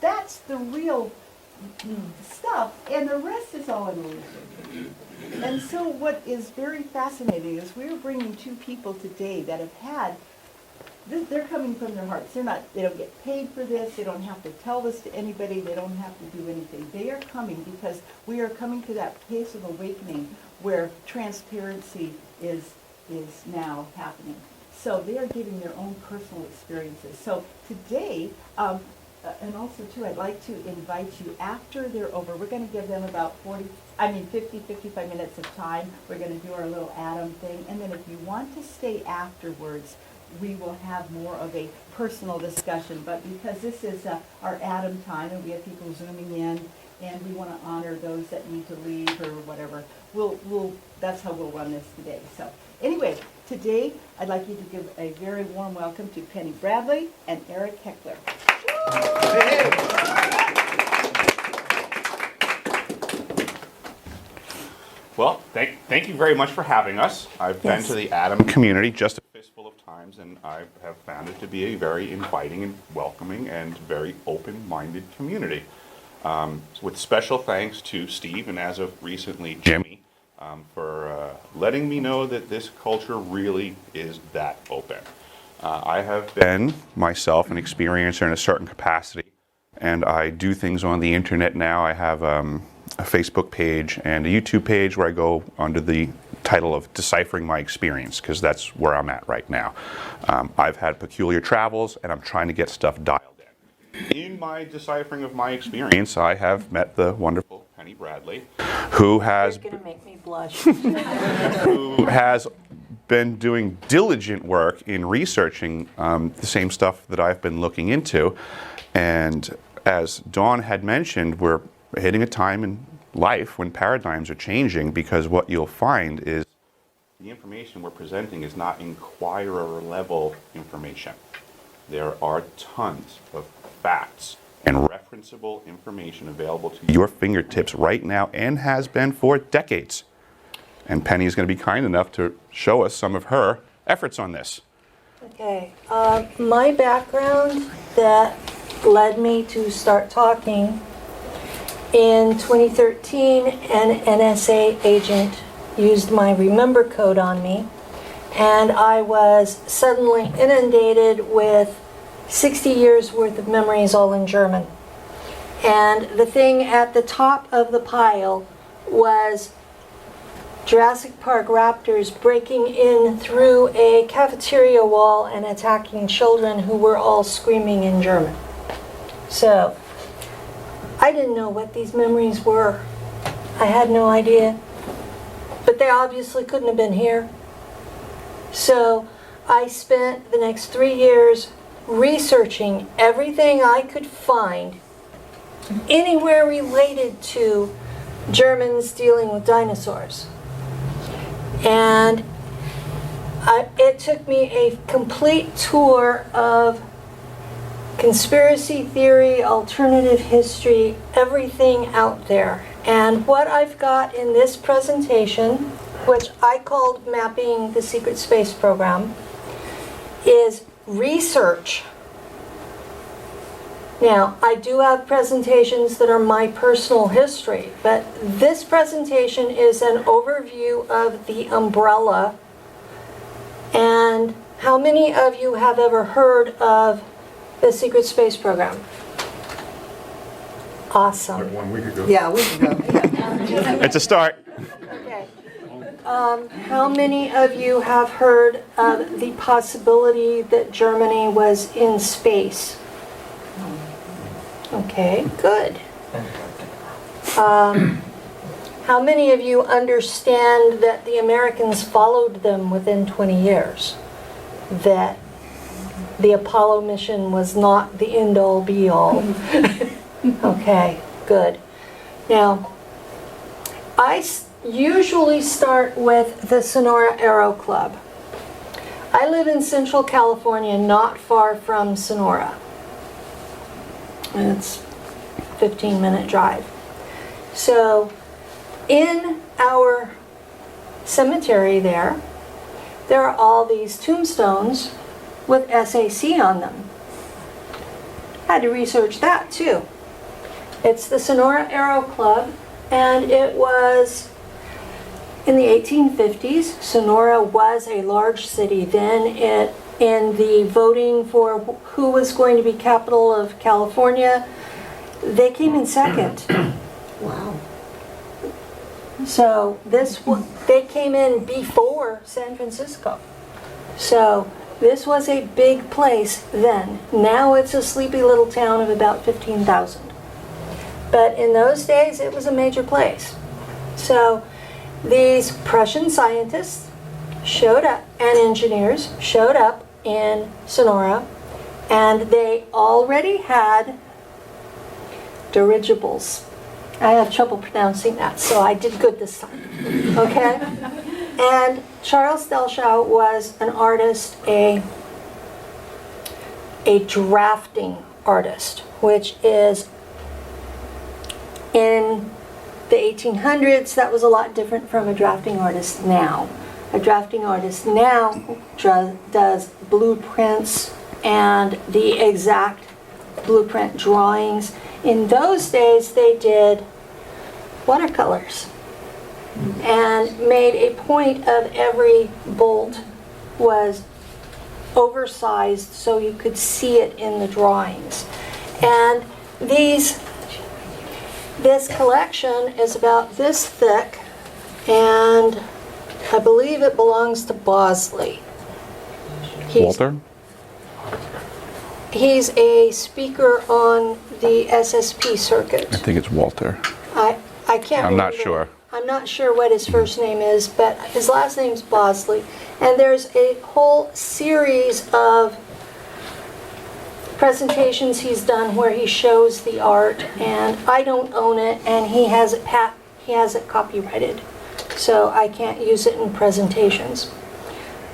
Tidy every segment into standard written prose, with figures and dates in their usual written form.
that's the real stuff, and the rest is all an illusion. And so what is very fascinating is we're bringing two people today that have had, they're coming from their hearts. They don't get paid for this, they don't have to tell this to anybody, they don't have to do anything. They are coming because we are coming to that place of awakening where transparency is now happening. So they are giving their own personal experiences. So today, and also too, I'd like to invite you after they're over. We're going to give them about 50, 55 minutes of time. We're going to do our little A.T.O.M thing. And then if you want to stay afterwards, we will have more of a personal discussion. But because this is our A.T.O.M time and we have people zooming in and we want to honor those that need to leave or whatever, that's how we'll run this today. So anyway, today I'd like you to give a very warm welcome to Penny Bradley and Eric Heckler. Well, thank you very much for having us. I've been to the A.T.O.M community just a fistful of times, and I have found it to be a very inviting and welcoming and very open-minded community. With special thanks to Steve and as of recently Jimmy for letting me know that this culture really is that open. I have been myself an experiencer in a certain capacity, and I do things on the internet now. I have a Facebook page and a YouTube page where I go under the title of Deciphering My Experience, because that's where I'm at right now. I've had peculiar travels, and I'm trying to get stuff dialed in. In my deciphering of my experience, I have met the wonderful Penny Bradley, who has You're gonna make me blush. who has been doing diligent work in researching the same stuff that I've been looking into. And as Dawn had mentioned, we're hitting a time in life when paradigms are changing, because what you'll find is the information we're presenting is not inquirer level information. There are tons of facts and referenceable information available to your fingertips right now and has been for decades. And Penny is going to be kind enough to show us some of her efforts on this. Okay, my background that led me to start talking, in 2013, an NSA agent used my Remember code on me, and I was suddenly inundated with 60 years worth of memories all in German. And the thing at the top of the pile was Jurassic Park raptors breaking in through a cafeteria wall and attacking children who were all screaming in German. So, I didn't know what these memories were. I had no idea. But they obviously couldn't have been here. So, I spent the next 3 years researching everything I could find anywhere related to Germans dealing with dinosaurs. And it took me a complete tour of conspiracy theory, alternative history, everything out there. And what I've got in this presentation, which I called Mapping the Secret Space Program, is research. Now, I do have presentations that are my personal history, but this presentation is an overview of the umbrella. And how many of you have ever heard of the Secret Space Program? Awesome. Like 1 week ago. Yeah, a week ago. Yeah. It's a start. Okay. How many of you have heard of the possibility that Germany was in space? Okay, good. How many of you understand that the Americans followed them within 20 years? That the Apollo mission was not the end-all be-all? Okay, good. Now, I usually start with the Sonora Aero Club. I live in Central California, not far from Sonora. It's a 15-minute drive. So, in our cemetery there are all these tombstones with SAC on them. had to research that too. It's the Sonora Aero Club, and it was in the 1850s. Sonora was a large city then. In the voting for who was going to be capital of California, they came in second. Wow. So they came in before San Francisco. So this was a big place then. Now it's a sleepy little town of about 15,000. But in those days, it was a major place. So these Prussian scientists showed up, and engineers showed up in Sonora, and they already had dirigibles. I have trouble pronouncing that, so I did good this time. Okay? And Charles Delshow was an artist, a drafting artist, which is in the 1800s, that was a lot different from a drafting artist now. A drafting artist now does blueprints and the exact blueprint drawings. In those days, they did watercolors and made a point of every bolt was oversized so you could see it in the drawings. And this collection is about this thick, and I believe it belongs to Bosley. Walter? He's a speaker on the SSP circuit. I think it's Walter. I can't I'm not remember. sure. I'm not sure what his first name is, but his last name's Bosley. And there's a whole series of presentations he's done where he shows the art, and I don't own it, and he has it copyrighted, so I can't use it in presentations.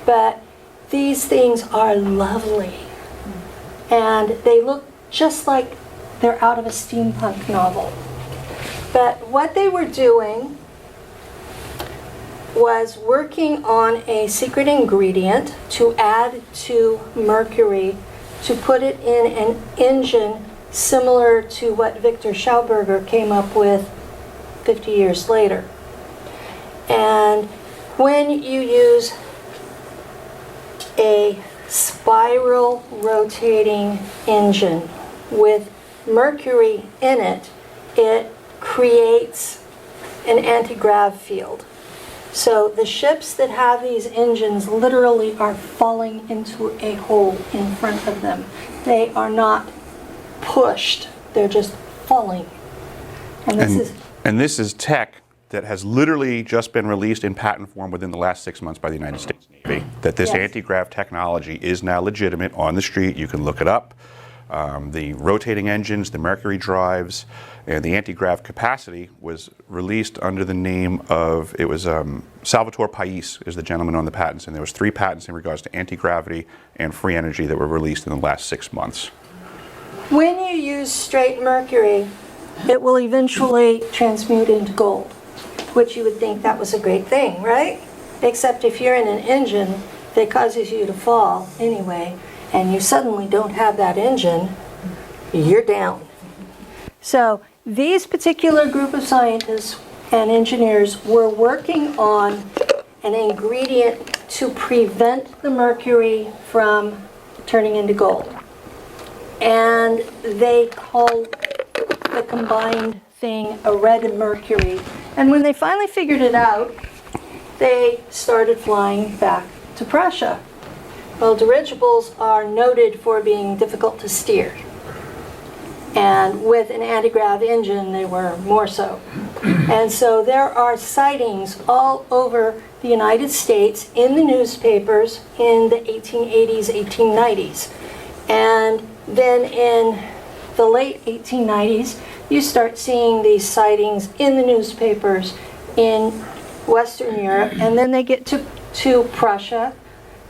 But these things are lovely, and they look just like they're out of a steampunk novel. But what they were doing was working on a secret ingredient to add to mercury to put it in an engine similar to what Victor Schauberger came up with 50 years later. And when you use a spiral rotating engine with mercury in it, it creates an anti-grav field. So the ships that have these engines literally are falling into a hole in front of them. They are not pushed, they're just falling. And this is tech that has literally just been released in patent form within the last 6 months by the United States Navy. That this Yes. anti-grav technology is now legitimate on the street. You can look it up. The rotating engines, the mercury drives, and the anti-grav capacity was released under the name of, it was Salvatore Pais is the gentleman on the patents, and there was 3 patents in regards to anti-gravity and free energy that were released in the last 6 months. When you use straight mercury, it will eventually transmute into gold, which you would think that was a great thing, right? Except if you're in an engine that causes you to fall anyway, and you suddenly don't have that engine, you're down. So these particular group of scientists and engineers were working on an ingredient to prevent the mercury from turning into gold. And they called the combined thing a red mercury. And when they finally figured it out, they started flying back to Prussia. Well, dirigibles are noted for being difficult to steer. And with an anti-grav engine, they were more so. And so there are sightings all over the United States in the newspapers in the 1880s, 1890s. And then in the late 1890s, you start seeing these sightings in the newspapers in Western Europe. And then they get to Prussia,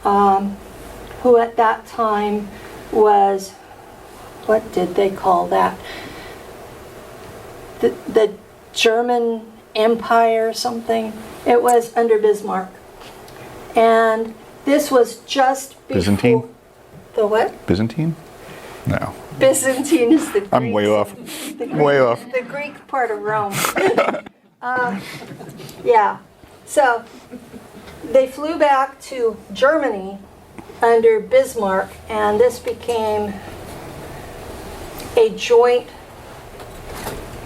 who at that time was, what did they call that? The German Empire or something. It was under Bismarck. And this was just before... Byzantine? The what? Byzantine? No. Byzantine is the Greek. I'm way off. Way off. The Greek part of Rome. Yeah. So they flew back to Germany under Bismarck, and this became a joint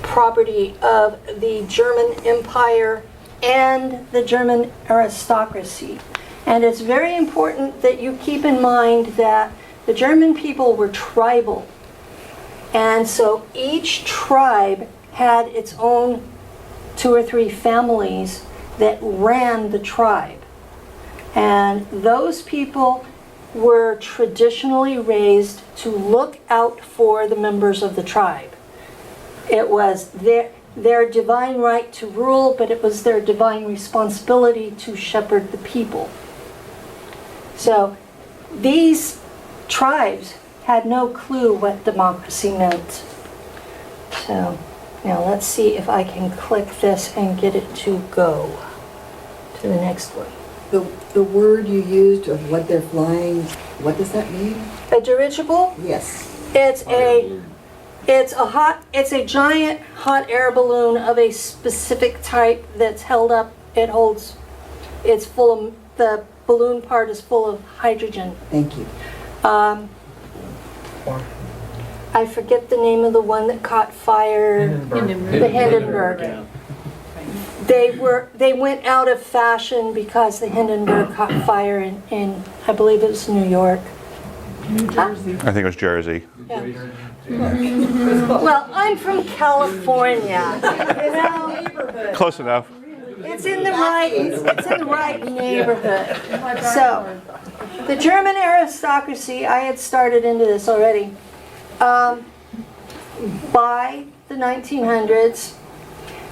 property of the German Empire and the German aristocracy. And it's very important that you keep in mind that the German people were tribal. And so each tribe had its own 2 or 3 families that ran the tribe. And those people were traditionally raised to look out for the members of the tribe. It was their divine right to rule, but it was their divine responsibility to shepherd the people. So these tribes had no clue what democracy meant. So now let's see if I can click this and get it to go to the next one. The word you used of what they're flying, what does that mean? A dirigible, Yes. it's a giant hot air balloon of a specific type that's held up. It's full of, the balloon part is full of hydrogen. Thank you. I forget the name of the one that caught fire. The Hindenburg. They went out of fashion because the Hindenburg caught fire in I believe it was New York. New Jersey. I think it was Jersey. Yeah. Well, I'm from California. You know, Close enough. it's in the right neighborhood. So, the German aristocracy, I had started into this already. By the 1900s,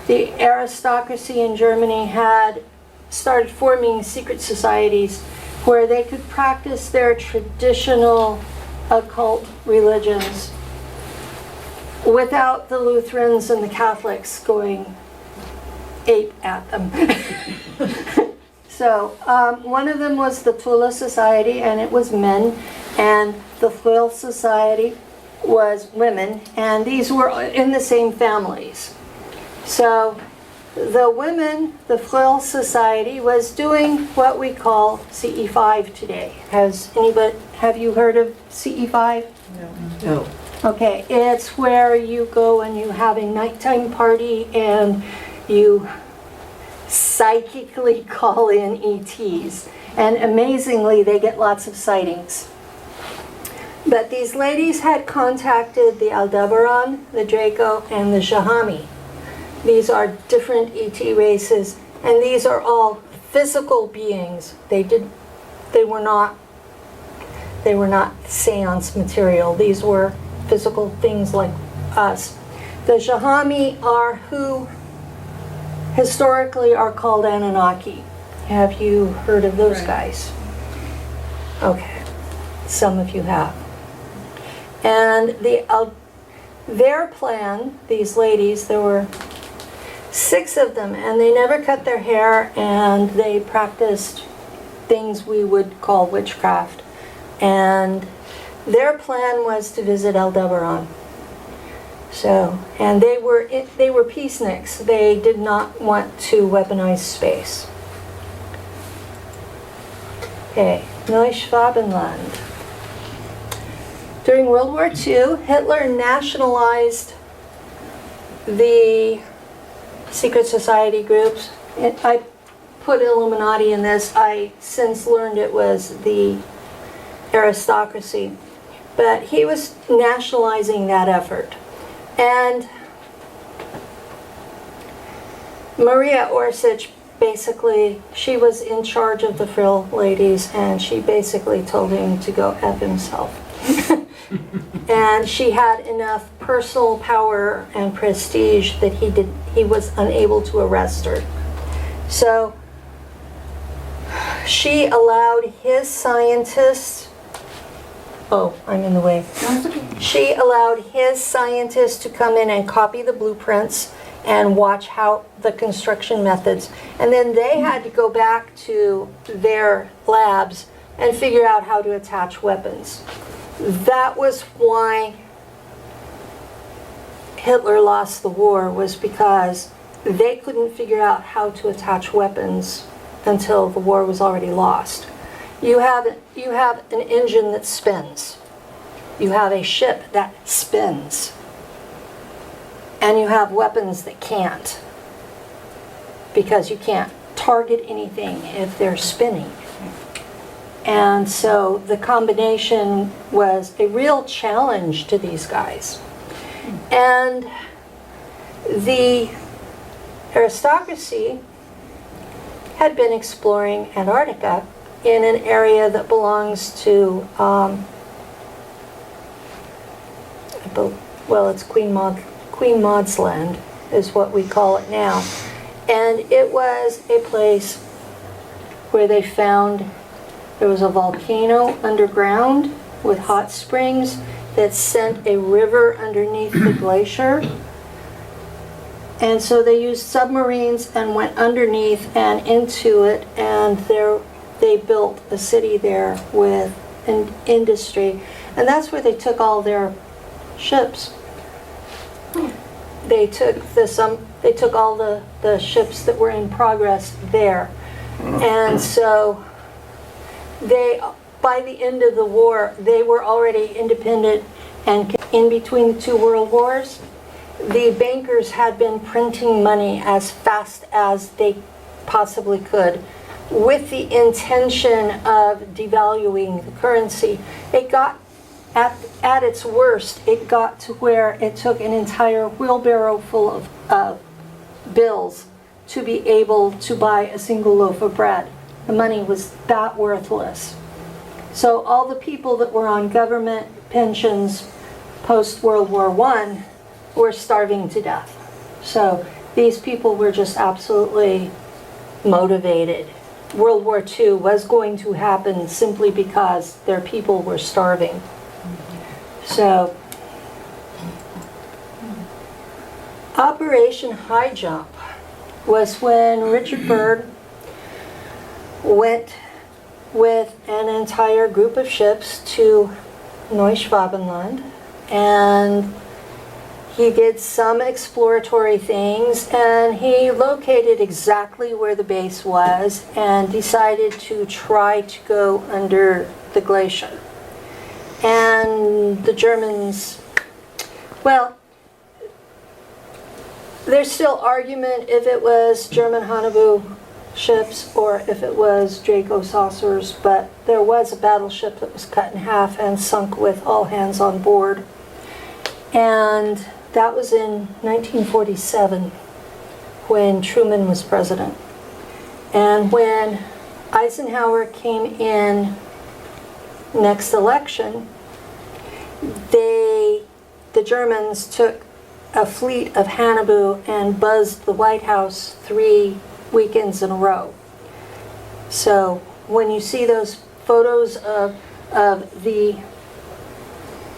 the aristocracy in Germany had started forming secret societies where they could practice their traditional occult religions without the Lutherans and the Catholics going ape at them. So one of them was the Twila Society, and it was men, and the Thrill Society was women, and these were in the same families. So the women, the Thrill Society, was doing what we call CE5 today. Have you heard of CE5? No. Okay, it's where you go and you have a nighttime party and you psychically call in ETs. And amazingly, they get lots of sightings. But these ladies had contacted the Aldebaran, the Draco, and the Jahami. These are different ET races, and these are all physical beings. They were not seance material. These were physical things like us. The Jahami are who historically are called Anunnaki. Have you heard of those guys? Okay, some of you have. And their plan, these ladies, there were 6 of them, and they never cut their hair, and they practiced things we would call witchcraft. And their plan was to visit Aldebaran. So, and they were peaceniks. They did not want to weaponize space. Okay, Neuschwabenland. During World War II, Hitler nationalized the secret society groups. I put Illuminati in this. I since learned it was the aristocracy. But he was nationalizing that effort. And Maria Orsic, basically, she was in charge of the Frill ladies, and she basically told him to go F himself. And she had enough personal power and prestige that he was unable to arrest her. So she allowed his scientists, I'm in the way. She allowed his scientists to come in and copy the blueprints and watch how the construction methods. And then they had to go back to their labs and figure out how to attach weapons. That was why Hitler lost the war was because they couldn't figure out how to attach weapons until the war was already lost. You have an engine that spins. You have a ship that spins. And you have weapons that can't. Because you can't target anything if they're spinning. And so the combination was a real challenge to these guys. And the aristocracy had been exploring Antarctica in an area that belongs to, it's Queen Maud's Land is what we call it now. And it was a place where they found there was a volcano underground with hot springs that sent a river underneath the glacier. And so they used submarines and went underneath and into it, and they built a city there with an industry. And that's where they took all their ships. They took all the ships that were in progress there. And so by the end of the war, they were already independent, and in between the two world wars, the bankers had been printing money as fast as they possibly could with the intention of devaluing the currency. It got, at its worst, it got to where it took an entire wheelbarrow full of bills to be able to buy a single loaf of bread. The money was that worthless. So all the people that were on government pensions post-World War I were starving to death. So these people were just absolutely motivated. World War II was going to happen simply because their people were starving. So Operation High Jump was when Richard Byrd went with an entire group of ships to Neuschwabenland, and he did some exploratory things, and he located exactly where the base was and decided to try to go under the glacier. And the Germans, well, there's still argument if it was German Haunebu ships or if it was Draco saucers, but there was a battleship that was cut in half and sunk with all hands on board. And that was in 1947 when Truman was president. And when Eisenhower came in next election, the Germans took a fleet of Haunebu and buzzed the White House 3 weekends in a row. So when you see those photos of the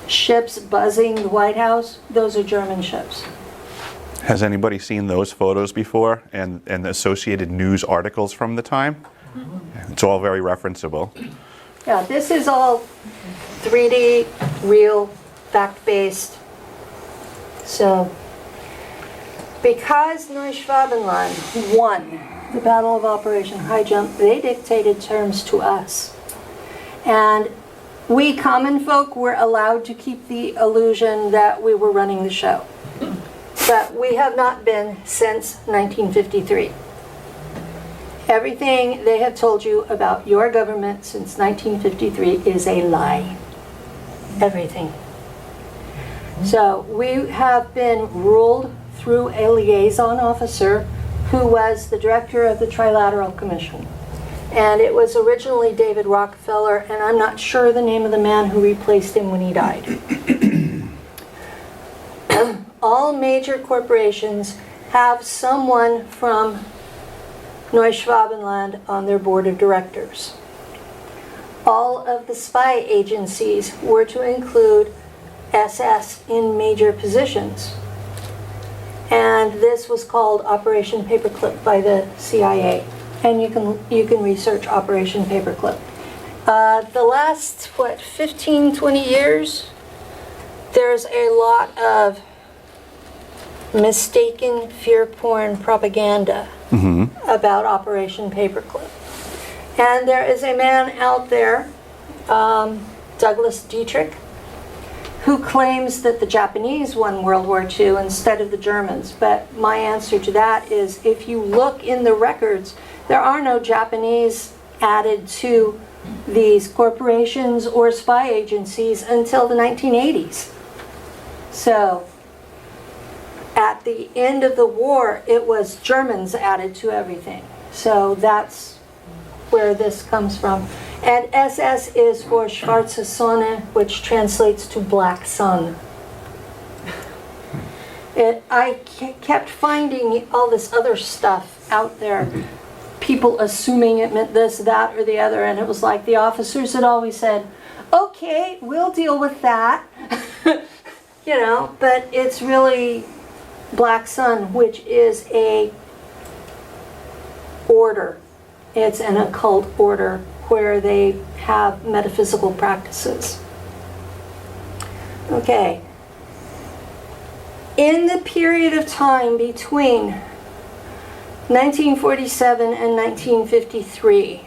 ships buzzing the White House, those are German ships. Has anybody seen those photos before and the associated news articles from the time? It's all very referenceable. Yeah, this is all 3D, real, fact-based. So, because Neuschwabenland won the Battle of Operation High Jump, they dictated terms to us. And we common folk were allowed to keep the illusion that we were running the show. But we have not been since 1953. Everything they have told you about your government since 1953 is a lie. Everything. So we have been ruled through a liaison officer who was the director of the Trilateral Commission. And it was originally David Rockefeller, and I'm not sure the name of the man who replaced him when he died. All major corporations have someone from Neuschwabenland on their board of directors. All of the spy agencies were to include SS in major positions. And this was called Operation Paperclip by the CIA. And you can research Operation Paperclip. The last, 15, 20 years, there's a lot of mistaken fear porn propaganda about Operation Paperclip. And there is a man out there, Douglas Dietrich, who claims that the Japanese won World War II instead of the Germans. But my answer to that is, if you look in the records, there are no Japanese added to these corporations or spy agencies until the 1980s. So at the end of the war, it was Germans added to everything. So that's where this comes from. And SS is for Schwarze Sonne, which translates to black sun. I kept finding all this other stuff out there, people assuming it meant this, that, or the other, and it was like the officers had always said, okay, we'll deal with that. You know, but it's really black sun, which is a order. It's an occult order where they have metaphysical practices. Okay. In the period of time between 1947 and 1953,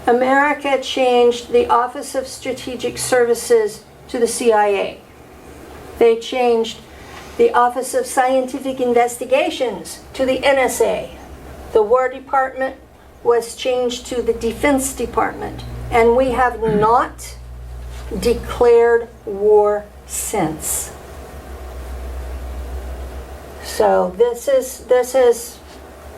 America changed the Office of Strategic Services to the CIA. They changed the Office of Scientific Investigations to the NSA. The War Department was changed to the Defense Department, and we have not declared war since. So this is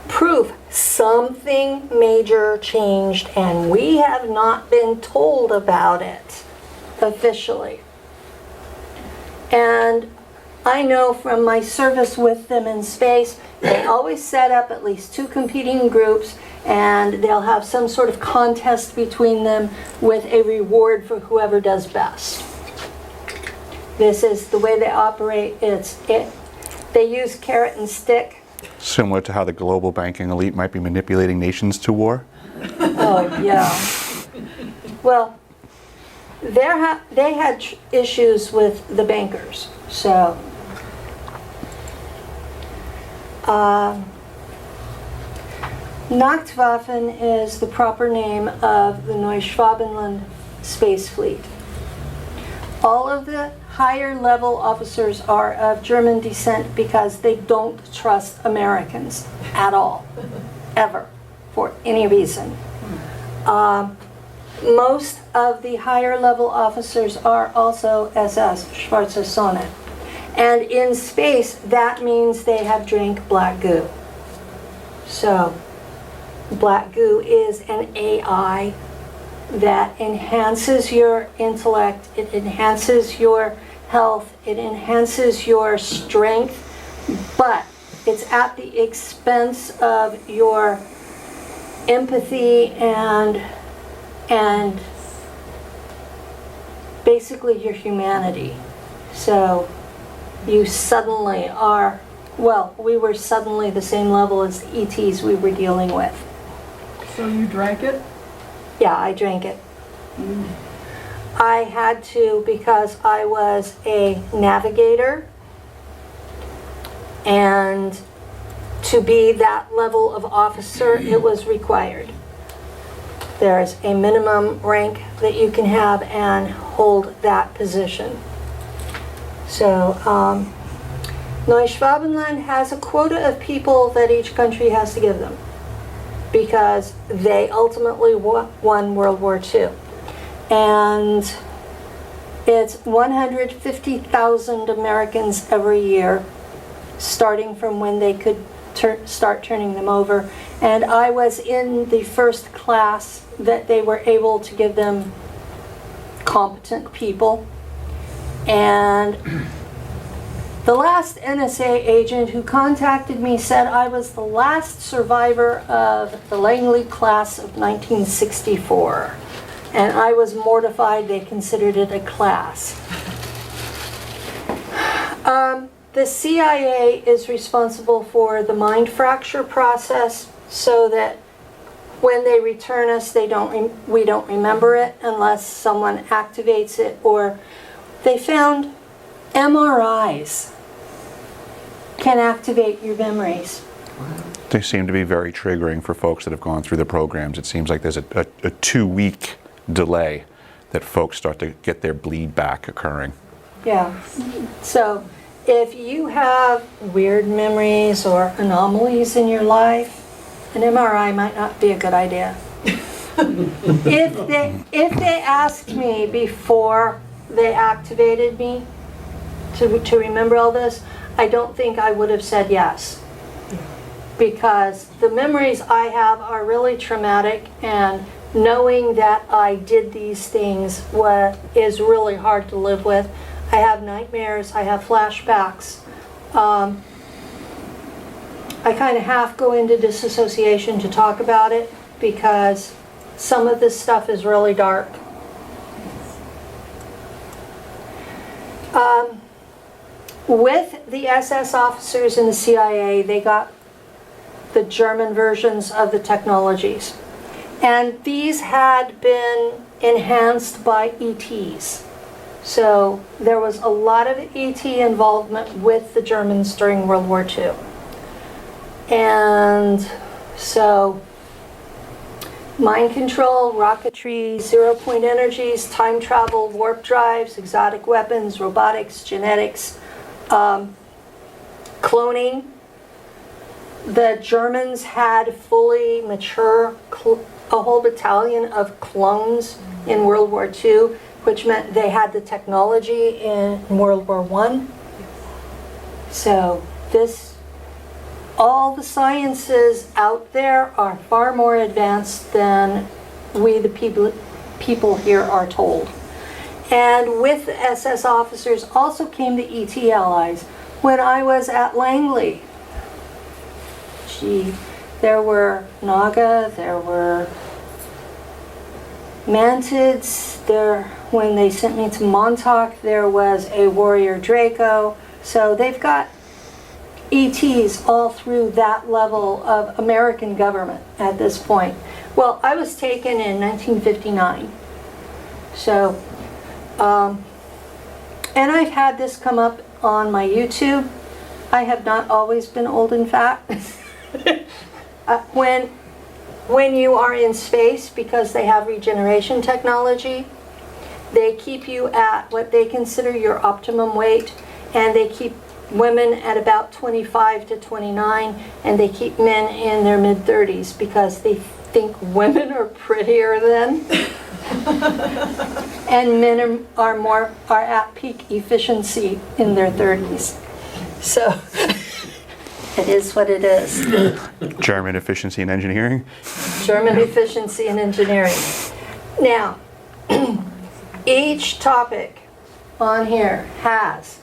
proof something major changed, and we have not been told about it officially. And I know from my service with them in space, they always set up at least 2 competing groups, and they'll have some sort of contest between them with a reward for whoever does best. This is the way they operate. They use carrot and stick. Similar to how the global banking elite might be manipulating nations to war? Oh, yeah. Well, they had issues with the bankers, so Nachtwaffen is the proper name of the Neuschwabenland space fleet. All of the higher level officers are of German descent because they don't trust Americans at all, ever, for any reason. Most of the higher level officers are also SS, Schwarze Sonne. And in space, that means they have drank black goo. So, black goo is an AI that enhances your intellect, it enhances your health, it enhances your strength, but it's at the expense of your empathy and basically your humanity. So you suddenly are, well, we were suddenly the same level as the ETs we were dealing with. So you drank it? Yeah, I drank it. I had to because I was a navigator, and to be that level of officer, it was required. There's a minimum rank that you can have and hold that position. So, Neuschwabenland has a quota of people that each country has to give them, because they ultimately won World War II. And it's 150,000 Americans every year, starting from when they could start turning them over. And I was in the first class that they were able to give them competent people. And the last NSA agent who contacted me said I was the last survivor of the Langley class of 1964. And I was mortified they considered it a class. The CIA is responsible for the mind fracture process, so that when they return us, we don't remember it unless someone activates it. Or they found MRIs can activate your memories. They seem to be very triggering for folks that have gone through the programs. It seems like there's a 2-week delay that folks start to get their bleed back occurring. Yeah. So if you have weird memories or anomalies in your life, an MRI might not be a good idea. If they asked me before they activated me to remember all this, I don't think I would have said yes. Because the memories I have are really traumatic, and knowing that I did these things is really hard to live with. I have nightmares, I have flashbacks. I kind of half go into disassociation to talk about it because some of this stuff is really dark. With the SS officers in the CIA, they got the German versions of the technologies. And these had been enhanced by ETs. So there was a lot of ET involvement with the Germans during World War II. And so mind control, rocketry, zero-point energies, time travel, warp drives, exotic weapons, robotics, genetics, cloning. The Germans had fully mature, a whole battalion of clones in World War II, which meant they had the technology in World War I. So all the sciences out there are far more advanced than we, the people here, are told. And with the SS officers also came the ET allies. When I was at Langley, there were Naga, there were Mantids, when they sent me to Montauk, there was a Warrior Draco. So they've got ETs all through that level of American government at this point. Well, I was taken in 1959. So, and I've had this come up on my YouTube. I have not always been old and fat. When you are in space, because they have regeneration technology, they keep you at what they consider your optimum weight, and they keep women at about 25 to 29, and they keep men in their mid-30s because they think women are prettier then. And men are at peak efficiency in their 30s. So it is what it is. German efficiency in engineering? German efficiency in engineering. Now, each topic on here has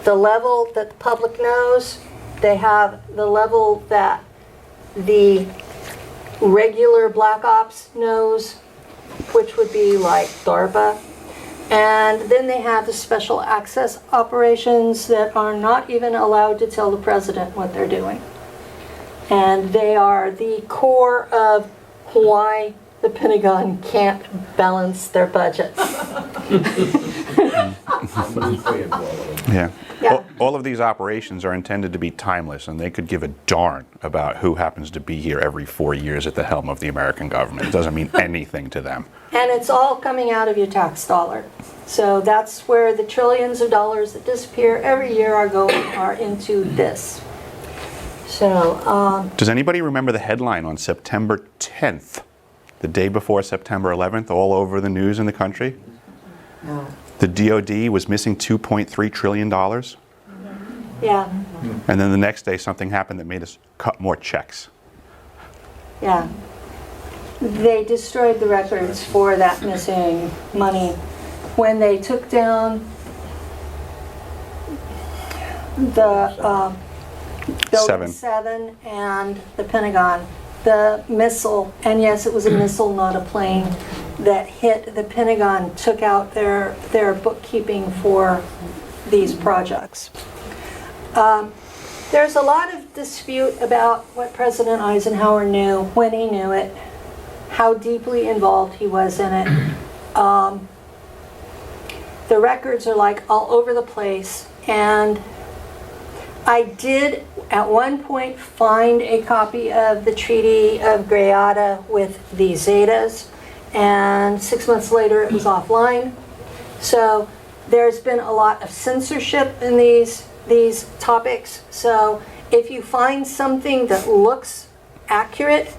the level that the public knows. They have the level that the regular Black Ops knows, which would be like DARPA. And then they have the special access operations that are not even allowed to tell the president what they're doing. And they are the core of why the Pentagon can't balance their budgets. Yeah. Yeah. All of these operations are intended to be timeless, and they could give a darn about who happens to be here every 4 years at the helm of the American government. It doesn't mean anything to them. And it's all coming out of your tax dollar. So that's where the trillions of dollars that disappear every year are into this. So, Does anybody remember the headline on September 10th, the day before September 11th, all over the news in the country? No. The DOD was missing $2.3 trillion. yeah, And then the next day, something happened that made us cut more checks. yeah. They destroyed the records for that missing money when they took down the Building 7 and the Pentagon. The missile, and yes, it was a missile, not a plane, that hit the Pentagon, took out their bookkeeping for these projects. There's a lot of dispute about what President Eisenhower knew, when he knew it, how deeply involved he was in it. The records are like all over the place, and I did at one point find a copy of the Treaty of Greada with the Zetas, and 6 months later it was offline. So there's been a lot of censorship in these topics. So if you find something that looks accurate,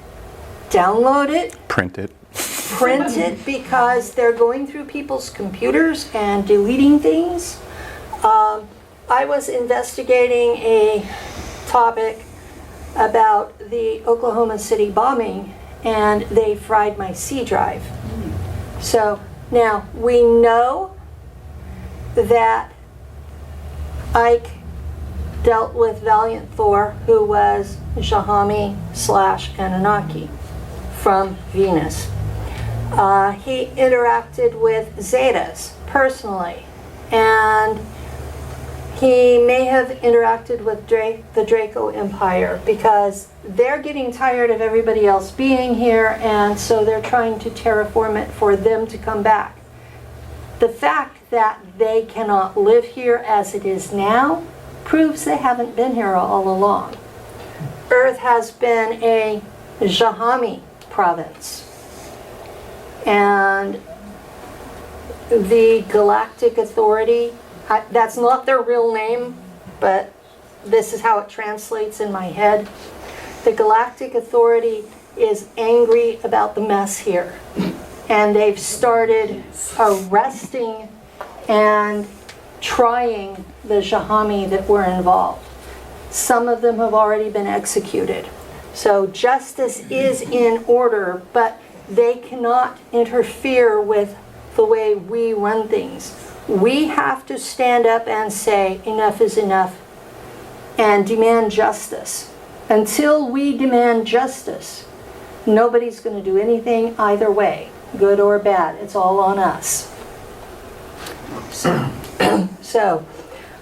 download it. Print it. Print it, because they're going through people's computers and deleting things. I was investigating a topic about the Oklahoma City bombing, and they fried my C drive. So now we know that Ike dealt with Valiant Thor, who was Jahami/Anunnaki from Venus. He interacted with Zetas personally, and he may have interacted with the Draco Empire, because they're getting tired of everybody else being here, and so they're trying to terraform it for them to come back. The fact that they cannot live here as it is now proves they haven't been here all along. Earth has been a Jahami province, and the Galactic Authority, that's not their real name, but this is how it translates in my head. The Galactic Authority is angry about the mess here, and they've started arresting and trying the Jahami that were involved. Some of them have already been executed. So justice is in order, but they cannot interfere with the way we run things. We have to stand up and say enough is enough and demand justice. Until we demand justice, nobody's going to do anything either way, good or bad. It's all on us. So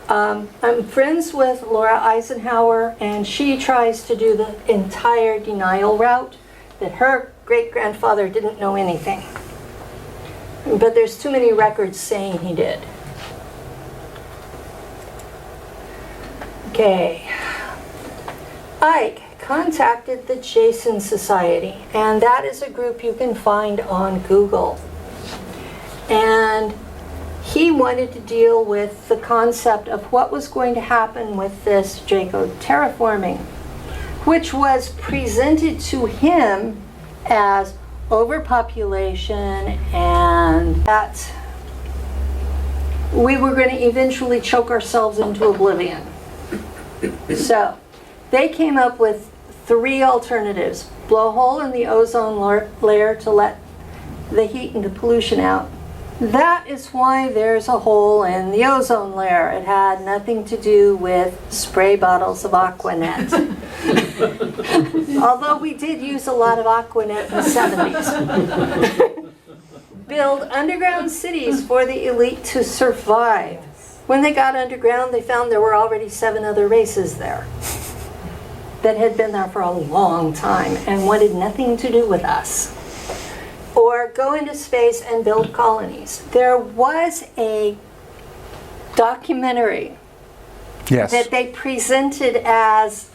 I'm friends with Laura Eisenhower, and she tries to do the entire denial route, that her great-grandfather didn't know anything. But there's too many records saying he did. Okay. Ike contacted the Jason Society, and that is a group you can find on Google. And he wanted to deal with the concept of what was going to happen with this Draco terraforming, which was presented to him as overpopulation, and that we were going to eventually choke ourselves into oblivion. So they came up with 3 alternatives: blow a hole in the ozone layer to let the heat and the pollution out. That is why there's a hole in the ozone layer. It had nothing to do with spray bottles of Aquanet. Although we did use a lot of Aquanet in the 70s. Build underground cities for the elite to survive. When they got underground, they found there were already 7 other races there that had been there for a long time and wanted nothing to do with us. Or go into space and build colonies. There was a documentary that they presented as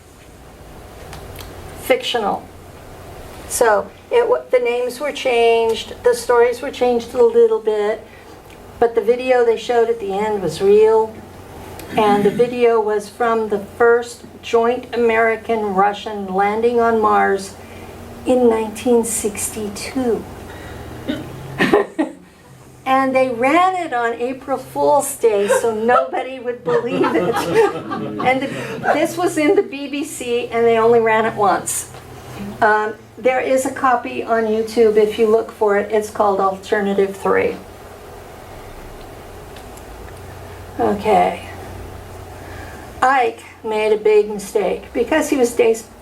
fictional. So the names were changed, the stories were changed a little bit, but the video they showed at the end was real. And the video was from the first joint American-Russian landing on Mars in 1962. And they ran it on April Fool's Day so nobody would believe it. And this was in the BBC, and they only ran it once. There is a copy on YouTube if you look for it. It's called Alternative 3. Okay. Ike made a big mistake because he was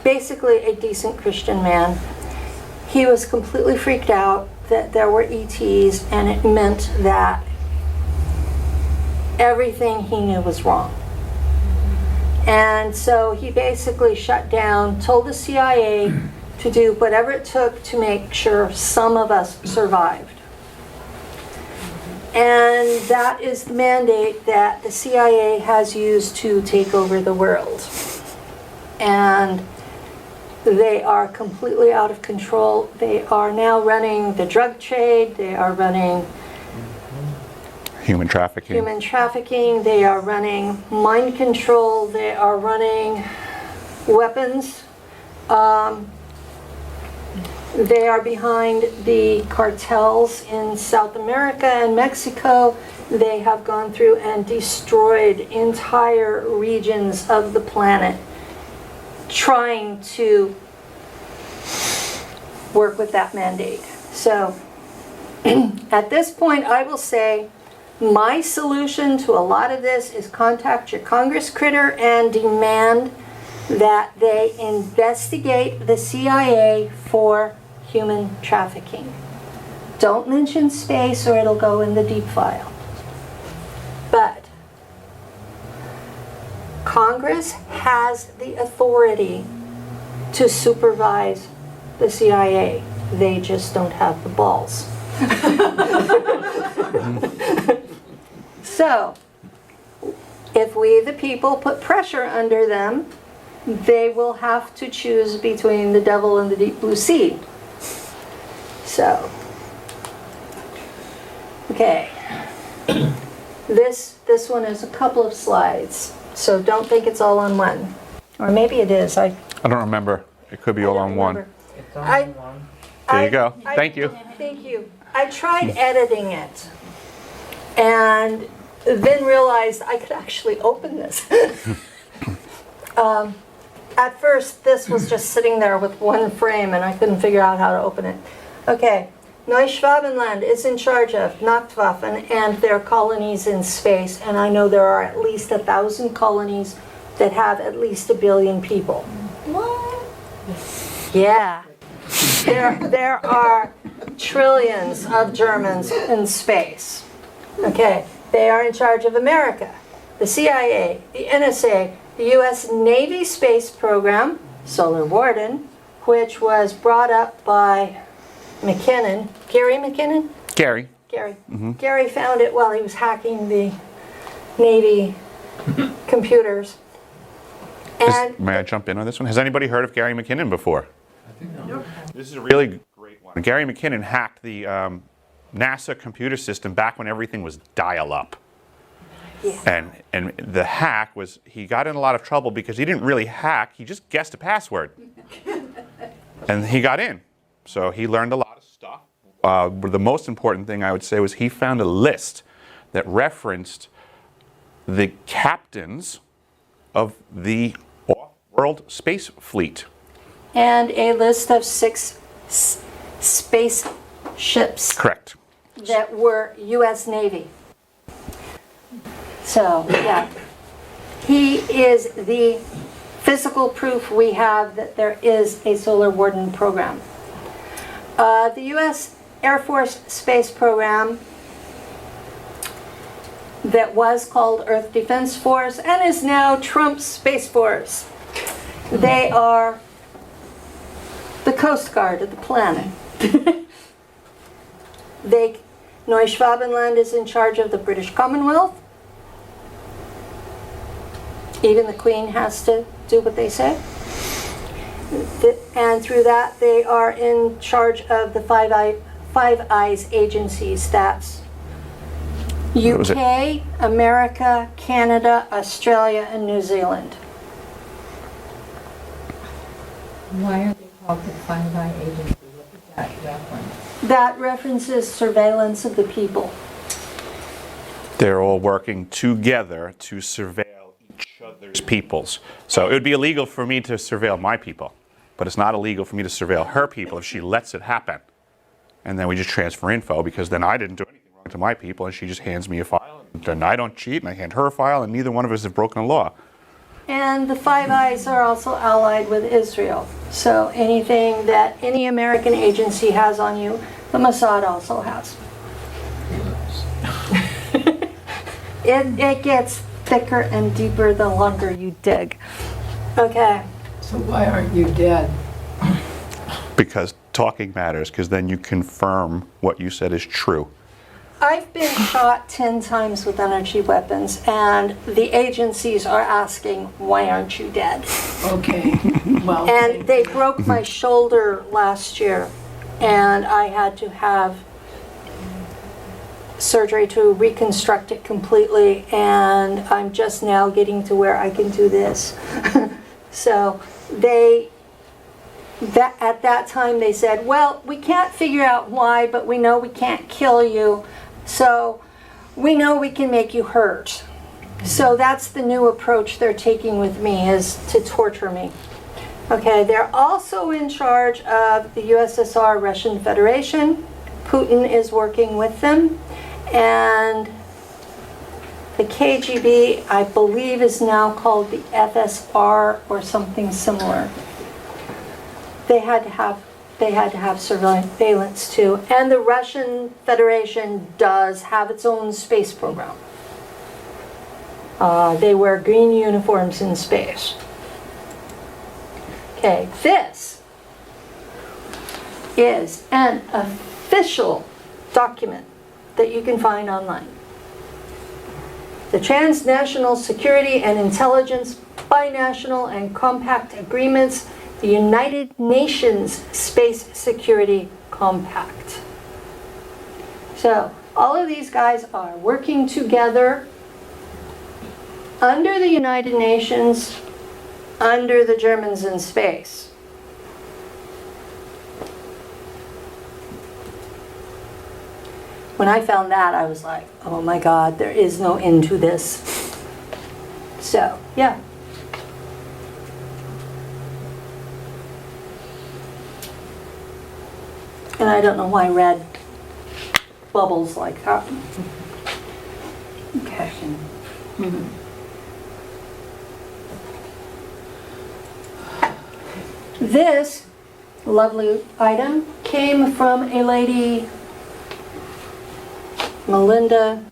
basically a decent Christian man. He was completely freaked out that there were ETs, and it meant that everything he knew was wrong. And so he basically shut down, told the CIA to do whatever it took to make sure some of us survived. And that is the mandate that the CIA has used to take over the world. And they are completely out of control. They are now running the drug trade. They are running Human trafficking. They are running mind control. They are running weapons. They are behind the cartels in South America and Mexico. They have gone through and destroyed entire regions of the planet, trying to work with that mandate. So at this point, I will say my solution to a lot of this is contact your Congress critter and demand that they investigate the CIA for human trafficking. Don't mention space or it'll go in the deep file. But Congress has the authority to supervise the CIA. They just don't have the balls. So, if we the people put pressure under them, they will have to choose between the devil and the deep blue sea. So, okay. This one is a couple of slides, so don't think it's all on one. Or maybe it is. I I don't remember. It could be all on one. It's on I- one. There you go. Thank you. Thank you. I tried editing it and then realized I could actually open this. At first, this was just sitting there with one frame and I couldn't figure out how to open it. Okay, Neuschwabenland is in charge of Nachtwaffen and their colonies in space, and I know there are at least 1,000 colonies that have at least 1 billion people. What? Yeah. There are trillions of Germans in space. Okay, they are in charge of America, the CIA, the NSA, the U.S. Navy space program, Solar Warden, which was brought up by McKinnon. Gary McKinnon? Gary. Gary. Gary found it while he was hacking the Navy computers. And May I jump in on this one? Has anybody heard of Gary McKinnon before? This is a really great one. Gary McKinnon hacked the NASA computer system back when everything was dial-up. yeah. And the hack was, he got in a lot of trouble because he didn't really hack, he just guessed a password. And he got in. So he learned a lot of stuff. The most important thing I would say was he found a list that referenced the captains of the off-world space fleet. And a list of 6 space ships Correct. that were U.S. Navy. So, yeah. He is the physical proof we have that there is a Solar Warden program. The U.S. Air Force Space Program that was called Earth Defense Force and is now Trump's Space Force. They are the Coast Guard of the planet. Neuschwabenland is in charge of the British Commonwealth. Even the Queen has to do what they say. And through that, they are in charge of the Five Eyes agencies. That's What was it? UK, America, Canada, Australia, and New Zealand. Why are they called the Five Eye Agency? What is that reference? That references surveillance of the people. They're all working together to surveil each other's peoples. So it would be illegal for me to surveil my people, but it's not illegal for me to surveil her people if she lets it happen. And then we just transfer info, because then I didn't do anything wrong to my people and she just hands me a file. And then I don't cheat and I hand her a file, and neither one of us have broken a law. And the Five Eyes are also allied with Israel. So anything that any American agency has on you, the Mossad also has. It gets thicker and deeper the longer you dig. Okay. So why aren't you dead? Because talking matters, because then you confirm what you said is true. I've been shot 10 times with energy weapons, and the agencies are asking, why aren't you dead? Okay, well. And they broke my shoulder last year, and I had to have surgery to reconstruct it completely, and I'm just now getting to where I can do this. So at that time they said, well, we can't figure out why, but we know we can't kill you, so we know we can make you hurt. So that's the new approach they're taking with me, is to torture me. Okay, they're also in charge of the USSR Russian Federation. Putin is working with them. And the KGB, I believe, is now called the FSR or something similar. They had to have surveillance too. And the Russian Federation does have its own space program. They wear green uniforms in space. Okay, this is an official document that you can find online. The Transnational Security and Intelligence Binational and Compact Agreements, the United Nations Space Security Compact. So, all of these guys are working together under the United Nations, under the Germans in space. When I found that, I was like, oh my God, there is no end to this. So, yeah. And I don't know why red bubbles like that. Okay. This lovely item came from a lady, Melinda.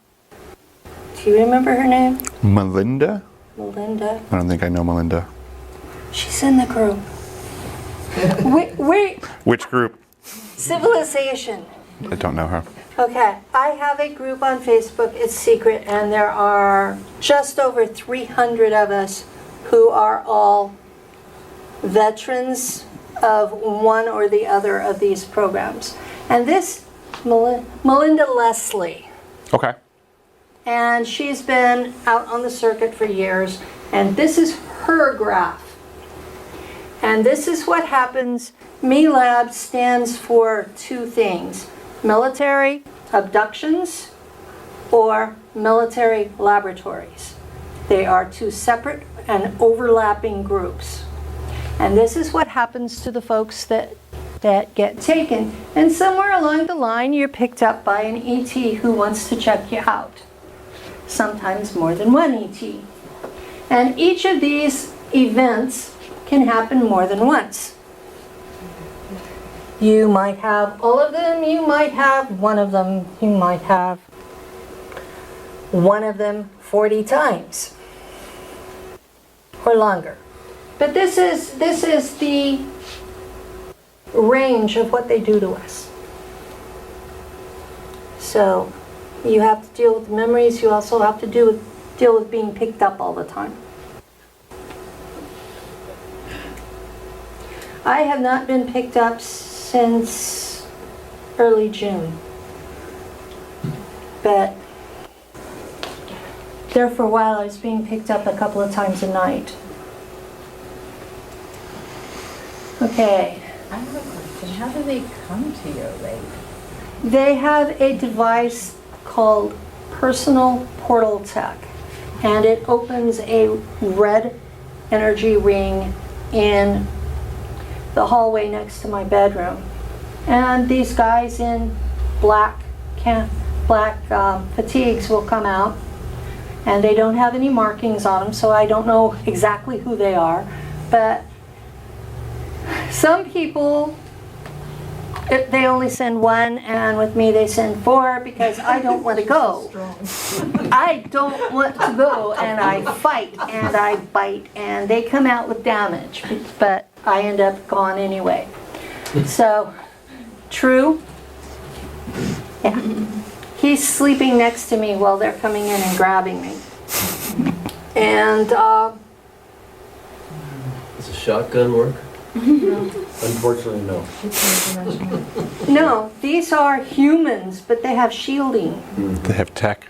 Do you remember her name? Melinda? Melinda. I don't think I know Melinda. She's in the group. Wait, Which group? Civilization. I don't know her. Okay, I have a group on Facebook, it's secret, and there are just over 300 of us who are all veterans of one or the other of these programs. And this, Melinda Leslie, Okay. and she's been out on the circuit for years, and this is her graph. And this is what happens. MELAB stands for two things: military abductions or military laboratories. They are two separate and overlapping groups. And this is what happens to the folks that get taken. And somewhere along the line, you're picked up by an ET who wants to check you out. Sometimes more than one ET. And each of these events can happen more than once. You might have all of them, you might have one of them, you might have one of them 40 times or longer. But this is the range of what they do to us. So you have to deal with memories, you also have to deal with being picked up all the time. I have not been picked up since early June. But there for a while I was being picked up a couple of times a night. Okay. I have a question. How do they come to your lady? They have a device called Personal Portal Tech, and it opens a red energy ring in the hallway next to my bedroom. And these guys in black fatigues will come out, and they don't have any markings on them, so I don't know exactly who they are. But some people, they only send one, and with me they send 4 because I don't want to go. I don't want to go, and I fight and I bite, and they come out with damage, but I end up gone anyway. So, true. Yeah. He's sleeping next to me while they're coming in and grabbing me. And Does a shotgun work? Unfortunately, no. no, these are humans, but they have shielding. They have tech.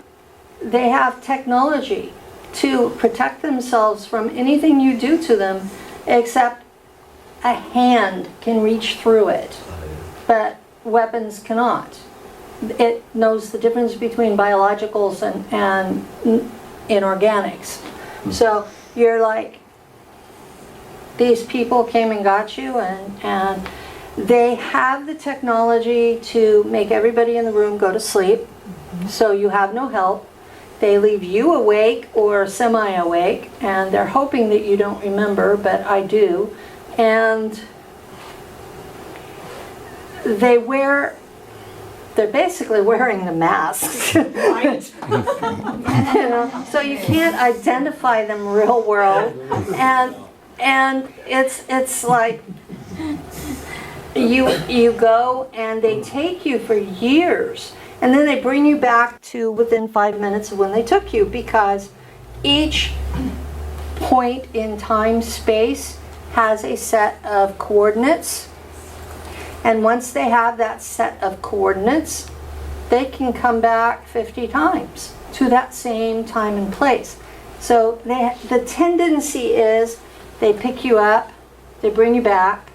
They have technology to protect themselves from anything you do to them, except a hand can reach through it, but weapons cannot. It knows the difference between biologicals and inorganics. So you're like, these people came and got you, and they have the technology to make everybody in the room go to sleep, so you have no help. They leave you awake or semi-awake, and they're hoping that you don't remember, but I do. And they're basically wearing the masks. Right. You know, so you can't identify them real world. And it's like you go and they take you for years, and then they bring you back to within 5 minutes of when they took you, because each point in time space has a set of coordinates, and once they have that set of coordinates, they can come back 50 times to that same time and place. So the tendency is they pick you up, they bring you back,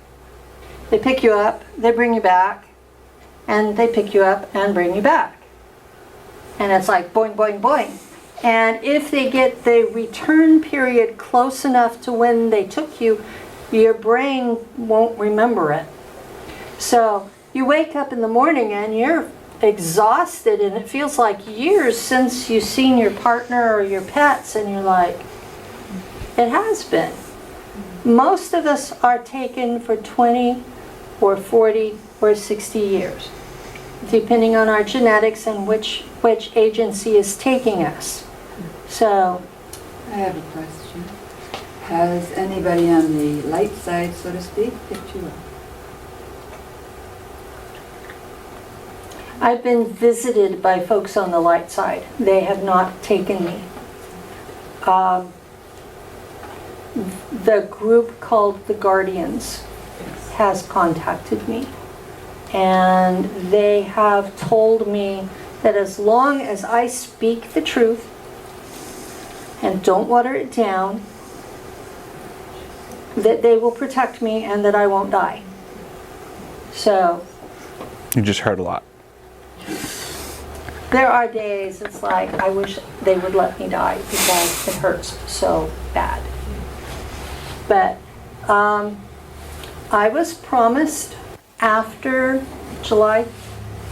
they pick you up, they bring you back, and they pick you up and bring you back. And it's like boing, boing, boing. And if they get the return period close enough to when they took you, your brain won't remember it. So you wake up in the morning and you're exhausted, and it feels like years since you've seen your partner or your pets, and you're like, it has been. Most of us are taken for 20 or 40 or 60 years, depending on our genetics and which agency is taking us. So, I have a question. Has anybody on the light side, so to speak, picked you up? I've been visited by folks on the light side. They have not taken me. The group called the Guardians has contacted me, and they have told me that as long as I speak the truth and don't water it down, that they will protect me and that I won't die. So You just heard a lot. there are days it's like I wish they would let me die because it hurts so bad. But I was promised after June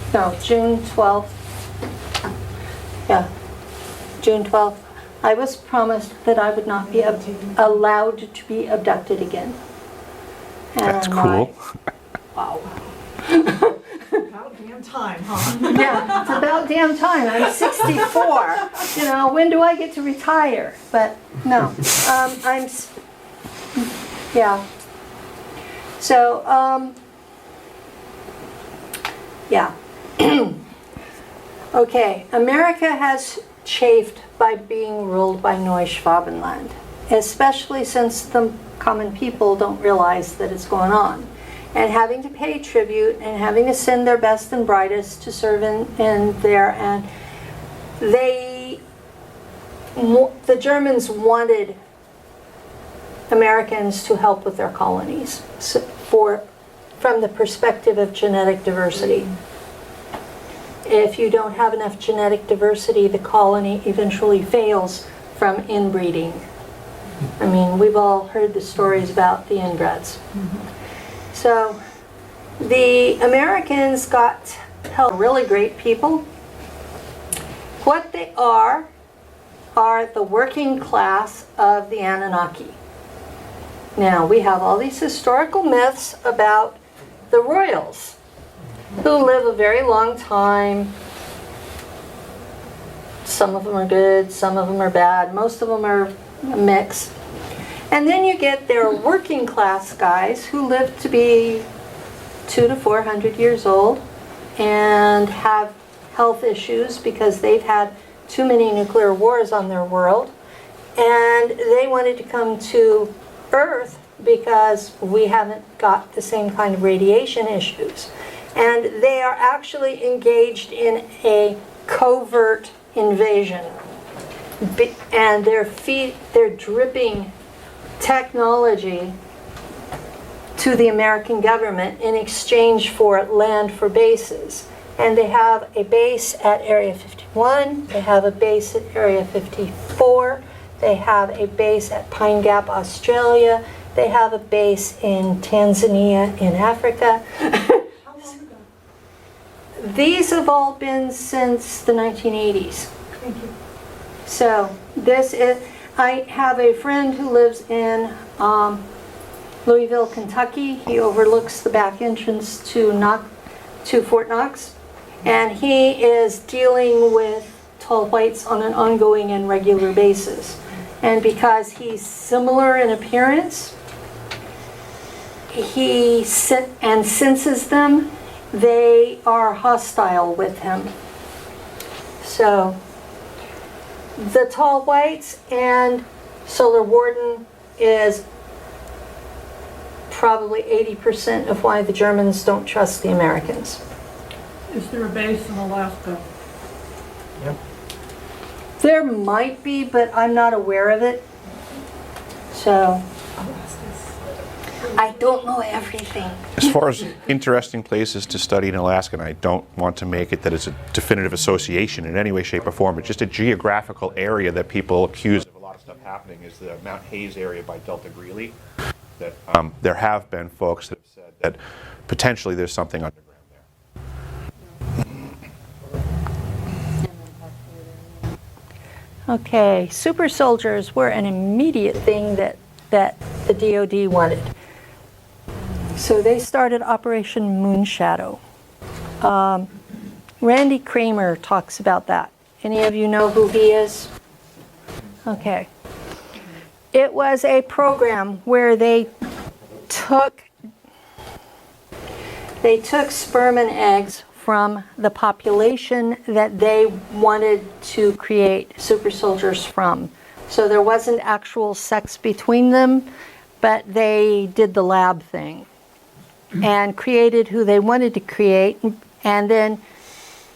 12th. Yeah, June 12th. I was promised that I would not be allowed to be abducted again. And That's I'm cool. like, wow. About damn time, huh? Yeah, it's about damn time. I'm 64. You know, when do I get to retire? But no, yeah. So, yeah. Okay, America has chafed by being ruled by Neuschwabenland, especially since the common people don't realize that it's going on. And having to pay tribute and having to send their best and brightest to serve in there. And the Germans wanted Americans to help with their colonies from the perspective of genetic diversity. If you don't have enough genetic diversity, the colony eventually fails from inbreeding. I mean, we've all heard the stories about the inbreds. So the Americans got help, really great people. What they are the working class of the Anunnaki. Now, we have all these historical myths about the royals, who live a very long time. Some of them are good, some of them are bad, most of them are a mix. And then you get their working class guys who live to be 200 to 400 years old and have health issues because they've had too many nuclear wars on their world. And they wanted to come to Earth because we haven't got the same kind of radiation issues. And they are actually engaged in a covert invasion. And they're dripping technology to the American government in exchange for land for bases. And they have a base at Area 51, they have a base at Area 54, they have a base at Pine Gap, Australia, they have a base in Tanzania in Africa. How long ago? These have all been since the 1980s. Thank you. So this is, I have a friend who lives in Louisville, Kentucky. He overlooks the back entrance to Fort Knox. And he is dealing with tall whites on an ongoing and regular basis. And because he's similar in appearance, he senses them, they are hostile with him. So the tall whites and Solar Warden is probably 80% of why the Germans don't trust the Americans. Is there a base in Alaska? There might be, but I'm not aware of it. So I don't know everything. As far as interesting places to study in Alaska, and I don't want to make it that it's a definitive association in any way, shape, or form, but just a geographical area that people accuse of a lot of stuff happening is the Mount Hayes area by Delta Greely. That there have been folks that have said that potentially there's something underground there. Okay, super soldiers were an immediate thing that the DoD wanted. So they started Operation Moonshadow. Randy Kramer talks about that. Any of you know who he is? Okay. It was a program where they took sperm and eggs from the population that they wanted to create super soldiers from. So there wasn't actual sex between them, but they did the lab thing and created who they wanted to create, and then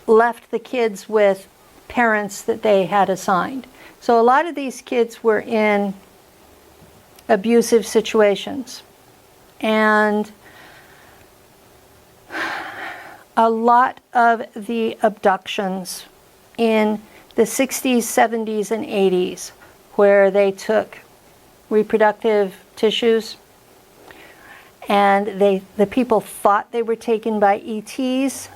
left the kids with parents that they had assigned. So a lot of these kids were in abusive situations, and a lot of the abductions in the 60s, 70s, and 80s, where they took reproductive tissues and the people thought they were taken by ETs,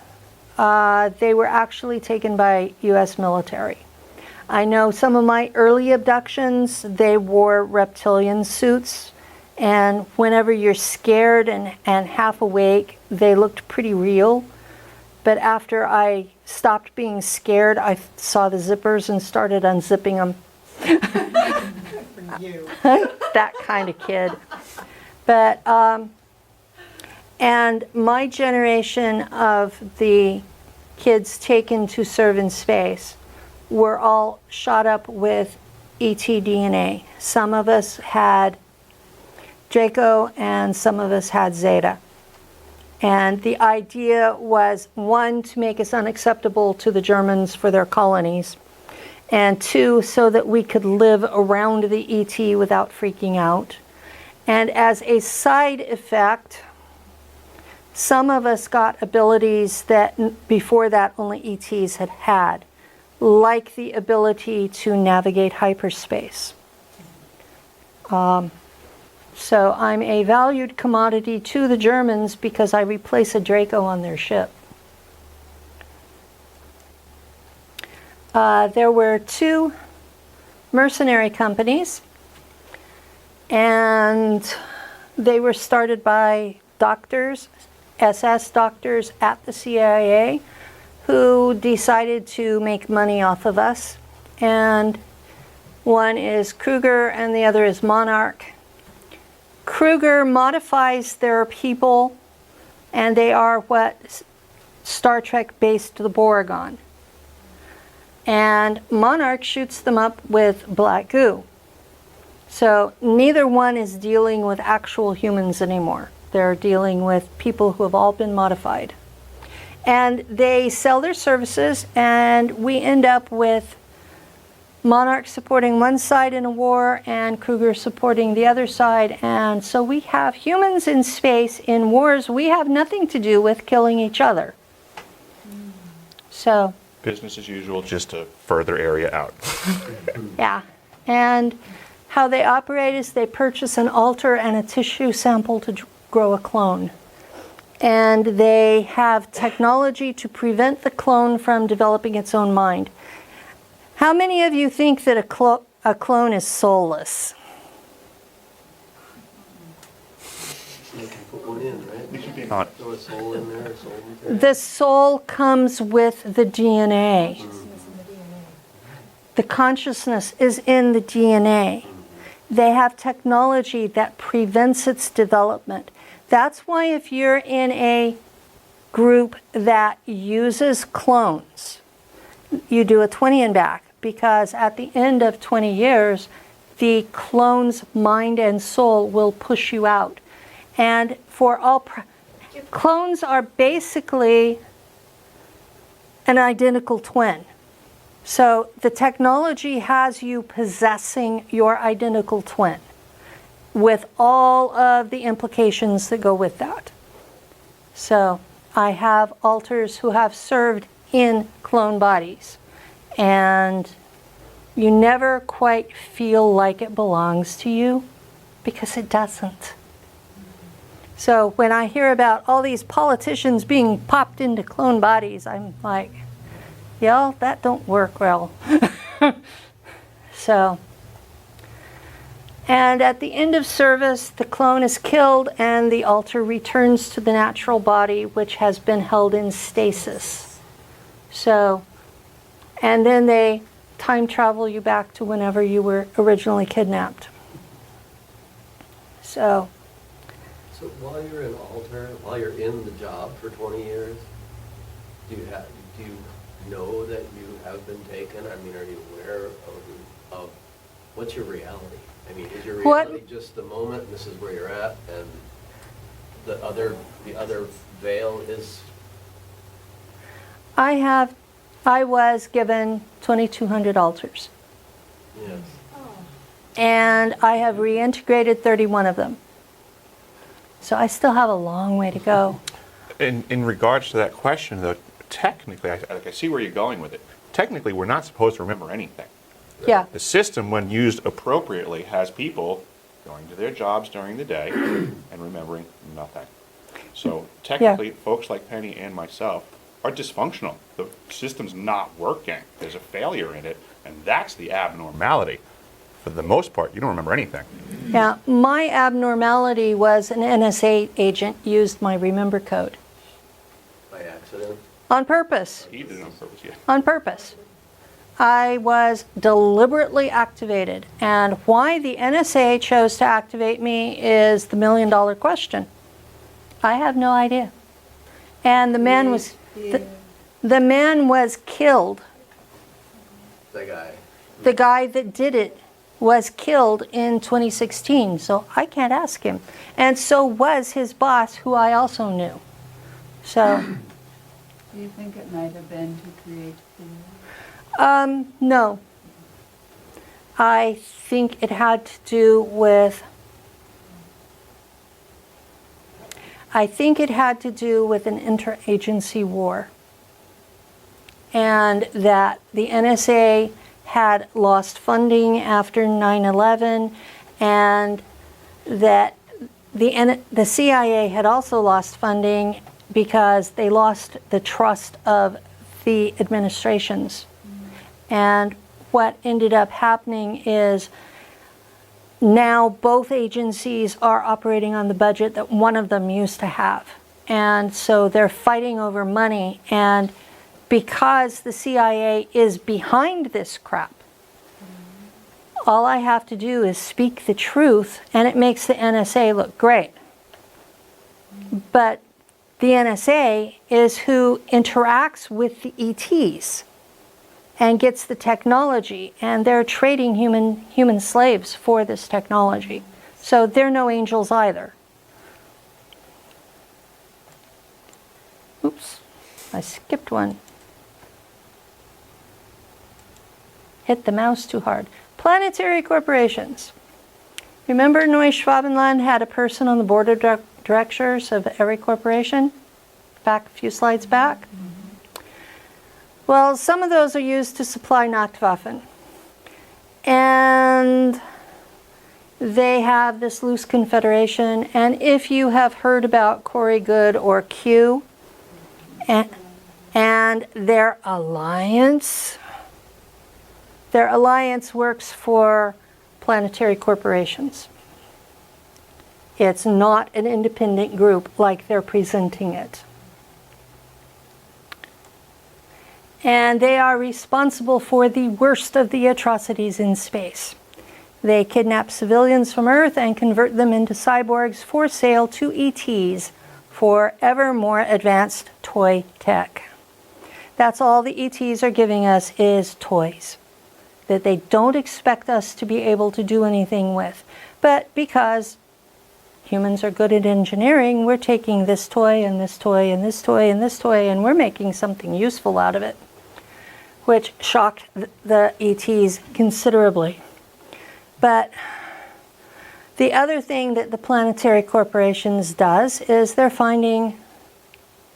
they were actually taken by US military. I know some of my early abductions, they wore reptilian suits, and whenever you're scared and half awake, they looked pretty real. But after I stopped being scared, I saw the zippers and started unzipping them. That kind of kid. But, and my generation of the kids taken to serve in space were all shot up with ET DNA. Some of us had Draco and some of us had Zeta. And the idea was, one, to make us unacceptable to the Germans for their colonies, and two, so that we could live around the ET without freaking out. And as a side effect, some of us got abilities that before that only ETs had had, like the ability to navigate hyperspace. So I'm a valued commodity to the Germans because I replace a Draco on their ship. There were 2 mercenary companies, and they were started by doctors, SS doctors at the CIA, who decided to make money off of us. And one is Kruger and the other is Monarch. Kruger modifies their people, and they are what Star Trek based the Borg on. and Monarch shoots them up with black goo. So neither one is dealing with actual humans anymore. They're dealing with people who have all been modified. And they sell their services, and we end up with Monarch supporting one side in a war and Kruger supporting the other side. And so we have humans in space in wars we have nothing to do with, killing each other. So, Business as usual, just a further area out. yeah. And how they operate is they purchase an alter and a tissue sample to grow a clone. And they have technology to prevent the clone from developing its own mind. How many of you think that a clone is soulless? You can put one in, right? Not- Throw a soul in there, a soul in there. The soul comes with the DNA. The consciousness is in the DNA. They have technology that prevents its development. That's why if you're in a group that uses clones, you do a 20 and back, because at the end of 20 years, the clone's mind and soul will push you out. And for all clones are basically an identical twin. So the technology has you possessing your identical twin, with all of the implications that go with that. So I have alters who have served in clone bodies, and you never quite feel like it belongs to you, because it doesn't. So when I hear about all these politicians being popped into clone bodies, I'm like, y'all, that don't work well. So, and at the end of service, the clone is killed and the alter returns to the natural body, which has been held in stasis. So, and then they time travel you back to whenever you were originally kidnapped. So while you're in alter, while you're in the job for 20 years, do you know that you have been taken? I mean, are you aware of what's your reality? I mean, is your reality just the moment and this is where you're at, and the other veil is? I was given 2,200 alters. Yes. And I have reintegrated 31 of them. So I still have a long way to go. In regards to that question, though, technically, I see where you're going with it. Technically, we're not supposed to remember anything. Yeah. The system, when used appropriately, has people going to their jobs during the day and remembering nothing. So technically, folks like Penny and myself are dysfunctional. The system's not working. There's a failure in it, and that's the abnormality. For the most part, you don't remember anything. Yeah, my abnormality was an NSA agent used my remember code. By accident? On purpose. He did it on purpose, yeah. On purpose. I was deliberately activated. And why the NSA chose to activate me is the million-dollar question. I have no idea. And the man was the man was killed. The guy. The guy that did it was killed in 2016, so I can't ask him. And so was his boss, who I also knew. So. Do you think it might have been to create fear? No. I think it had to do with an interagency war. And that the NSA had lost funding after 9/11, and that the CIA had also lost funding because they lost the trust of the administrations. And what ended up happening is now both agencies are operating on the budget that one of them used to have. And so they're fighting over money, and because the CIA is behind this crap, all I have to do is speak the truth, and it makes the NSA look great. But the NSA is who interacts with the ETs. and gets the technology, and they're trading human slaves for this technology. So they're no angels either. Oops, I skipped one. Hit the mouse too hard. Planetary corporations. Remember Neuschwabenland had a person on the board of directors of every corporation? Back a few slides back. Well, some of those are used to supply Nachtwaffen. And they have this loose confederation. And if you have heard about Corey Good or Q and their alliance works for planetary corporations. It's not an independent group like they're presenting it. And they are responsible for the worst of the atrocities in space. They kidnap civilians from Earth and convert them into cyborgs for sale to ETs for ever more advanced toy tech. That's all the ETs are giving us is toys that they don't expect us to be able to do anything with. But because humans are good at engineering, we're taking this toy and this toy and this toy and this toy, and we're making something useful out of it, which shocked the ETs considerably. But the other thing that the planetary corporations does is they're finding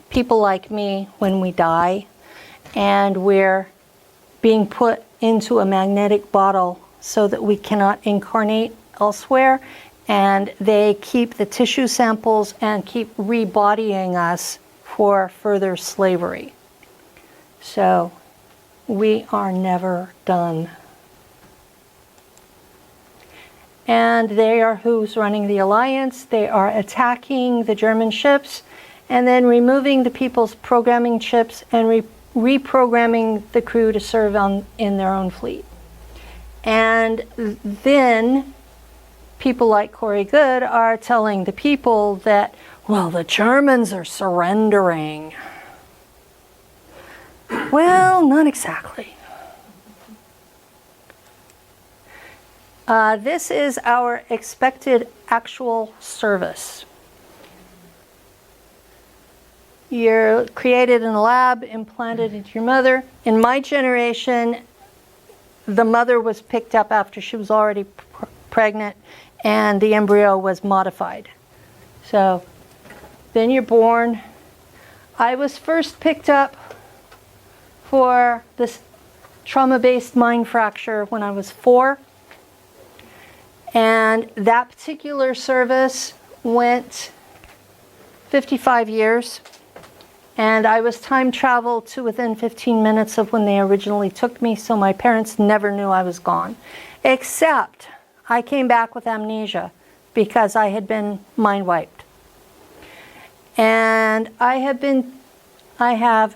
people like me when we die, and we're being put into a magnetic bottle so that we cannot incarnate elsewhere, and they keep the tissue samples and keep rebodying us for further slavery. So we are never done. And they are who's running the alliance. They are attacking the German ships and then removing the people's programming chips and reprogramming the crew to serve in their own fleet. And then people like Corey Good are telling the people that, well, the Germans are surrendering. Well, not exactly. This is our expected actual service. You're created in a lab, implanted into your mother. In my generation, the mother was picked up after she was already pregnant, and the embryo was modified. So then you're born. I was first picked up for this trauma-based mind fracture when I was 4. And that particular service went 55 years. And I was time traveled to within 15 minutes of when they originally took me, so my parents never knew I was gone. Except I came back with amnesia because I had been mind wiped. And I have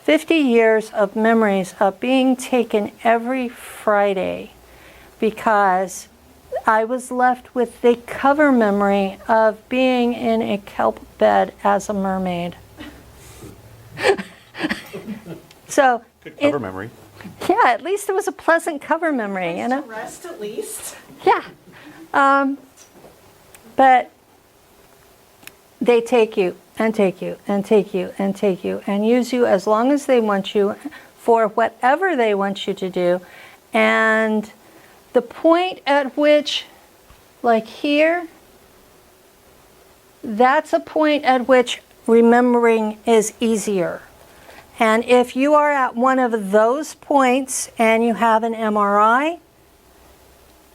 50 years of memories of being taken every Friday because I was left with the cover memory of being in a kelp bed as a mermaid. So Good cover memory. Yeah, at least it was a pleasant cover memory, you know. Rest at least. Yeah, but they take you and take you and take you and take you and use you as long as they want you for whatever they want you to do, and the point at which, like here, that's a point at which remembering is easier. And if you are at one of those points and you have an MRI,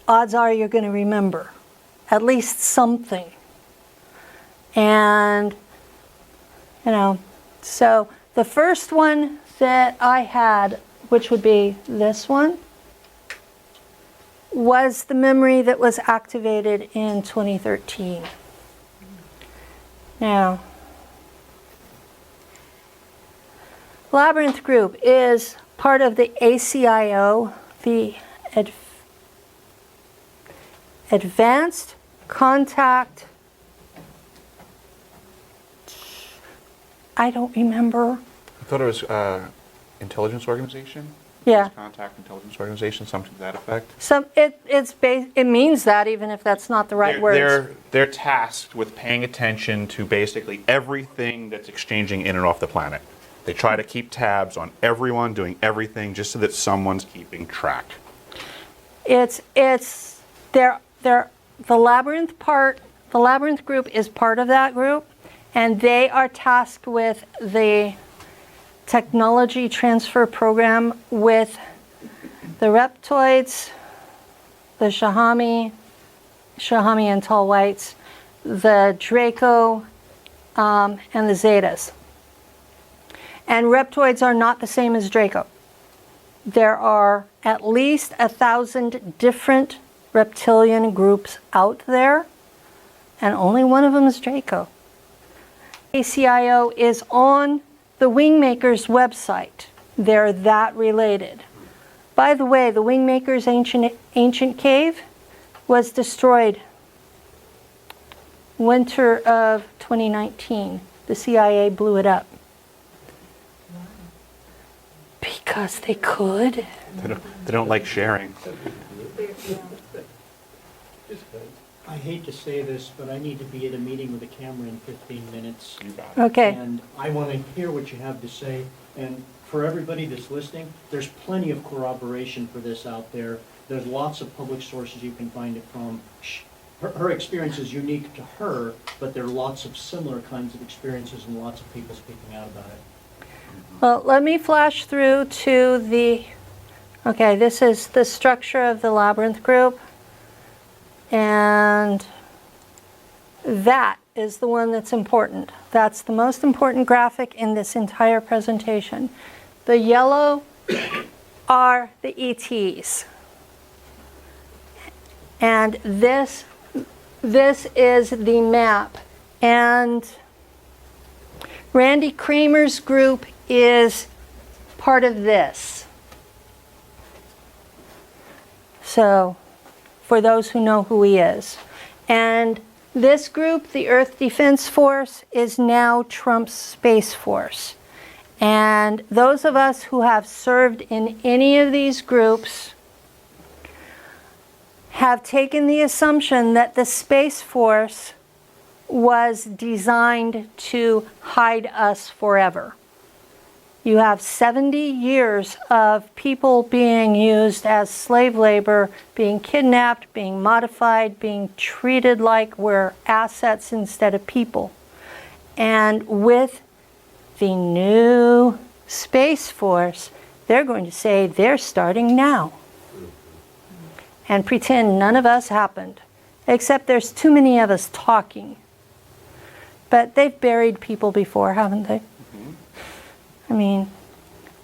odds are you're going to remember at least something. And, you know, so the first one that I had, which would be this one, was the memory that was activated in 2013. Now, Labyrinth Group is part of the ACIO, the Advanced Contact, I don't remember. I thought it was intelligence organization? Yeah. Contact intelligence organization, something to that effect? It means that, even if that's not the right words. They're tasked with paying attention to basically everything that's exchanging in and off the planet. They try to keep tabs on everyone doing everything just so that someone's keeping track. The labyrinth group is part of that group, and they are tasked with the technology transfer program with the reptoids, the Shahami and tall whites, the Draco, and the Zetas. And reptoids are not the same as Draco. There are at least 1,000 different reptilian groups out there, and only one of them is Draco. ACIO is on the Wingmakers website. They're that related. By the way, the Wingmakers ancient cave was destroyed winter of 2019. The CIA blew it up. Because they could. They don't like sharing. I hate to say this, but I need to be at a meeting with a camera in 15 minutes. You got it. Okay. And I want to hear what you have to say. And for everybody that's listening, there's plenty of corroboration for this out there. There's lots of public sources you can find it from. Her experience is unique to her, but there are lots of similar kinds of experiences and lots of people speaking out about it. Well, let me flash through to okay, this is the structure of the labyrinth group. And that is the one that's important. That's the most important graphic in this entire presentation. The yellow are the ETs. And this is the map. And Randy Kramer's group is part of this. So, for those who know who he is. And this group, the Earth Defense Force, is now Trump's Space Force. And those of us who have served in any of these groups have taken the assumption that the Space Force was designed to hide us forever. You have 70 years of people being used as slave labor, being kidnapped, being modified, being treated like we're assets instead of people. And with the new Space Force, they're going to say they're starting now. And pretend none of us happened, except there's too many of us talking. But they've buried people before, haven't they? I mean,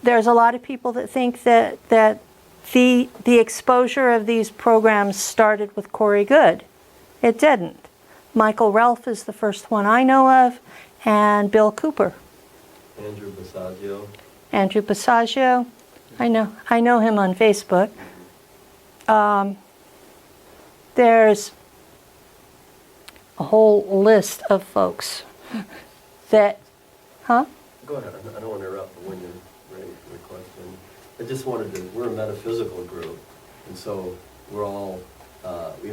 there's a lot of people that think that the exposure of these programs started with Corey Good. It didn't. Michael Ralph is the first one I know of, and Bill Cooper. Andrew Basaggio. Andrew Basaggio. I know him on Facebook. There's a whole list of folks that, huh? Go ahead, I don't want to interrupt, but when you're ready for the question. I just wanted to, we're a metaphysical group, and so we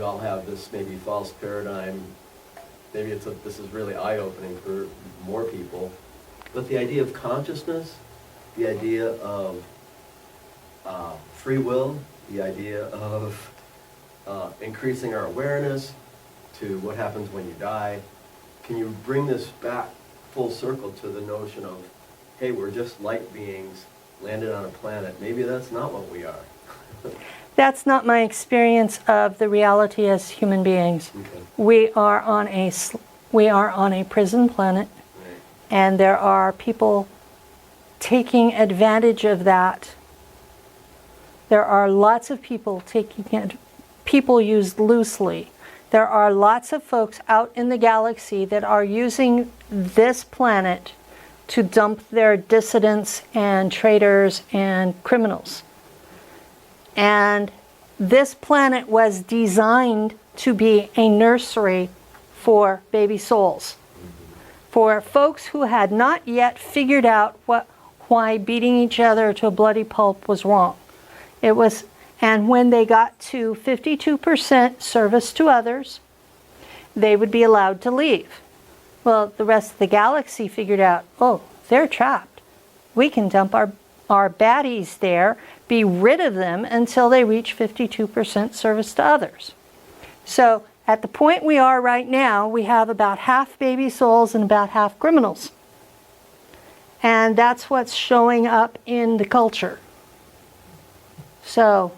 all have this maybe false paradigm. Maybe this is really eye-opening for more people. But the idea of consciousness, the idea of free will, the idea of increasing our awareness to what happens when you die, can you bring this back full circle to the notion of, hey, we're just light beings landed on a planet. Maybe that's not what we are. That's not my experience of the reality as human beings. Okay. We are on a prison planet, Right. and there are people taking advantage of that. There are lots of people taking it, people used loosely. There are lots of folks out in the galaxy that are using this planet to dump their dissidents and traitors and criminals. And this planet was designed to be a nursery for baby souls, for folks who had not yet figured out why beating each other to a bloody pulp was wrong. And when they got to 52% service to others, they would be allowed to leave. Well, the rest of the galaxy figured out, oh, they're trapped. We can dump our baddies there, be rid of them until they reach 52% service to others. So at the point we are right now, we have about half baby souls and about half criminals. And that's what's showing up in the culture. So,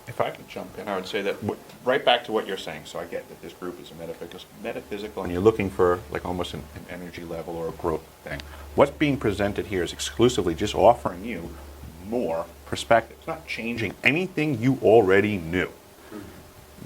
If I could jump in, I would say that, right back to what you're saying, so I get that this group is a metaphysical, and you're looking for like almost an energy level or a growth thing. What's being presented here is exclusively just offering you more perspective. It's not changing anything you already knew.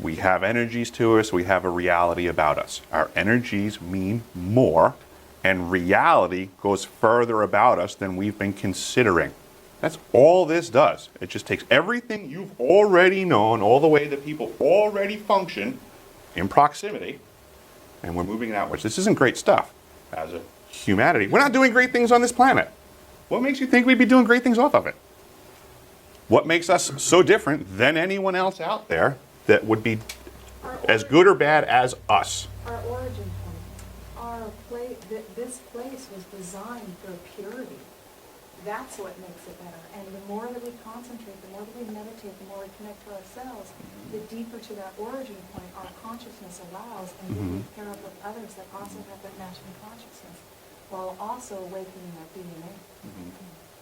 We have energies to us, we have a reality about us. Our energies mean more, and reality goes further about us than we've been considering. That's all this does. It just takes everything you've already known, all the way that people already function in proximity, and we're moving it outwards. This isn't great stuff. As a humanity, we're not doing great things on this planet. What makes you think we'd be doing great things off of it? What makes us so different than anyone else out there that would be as good or bad as us? Our origin point, this place was designed for purity. That's what makes it better. And the more that we concentrate, the more that we meditate, the more we connect to ourselves, the deeper to that origin point our consciousness allows, and then we pair up with others that also have that matching consciousness, while also awakening our DNA.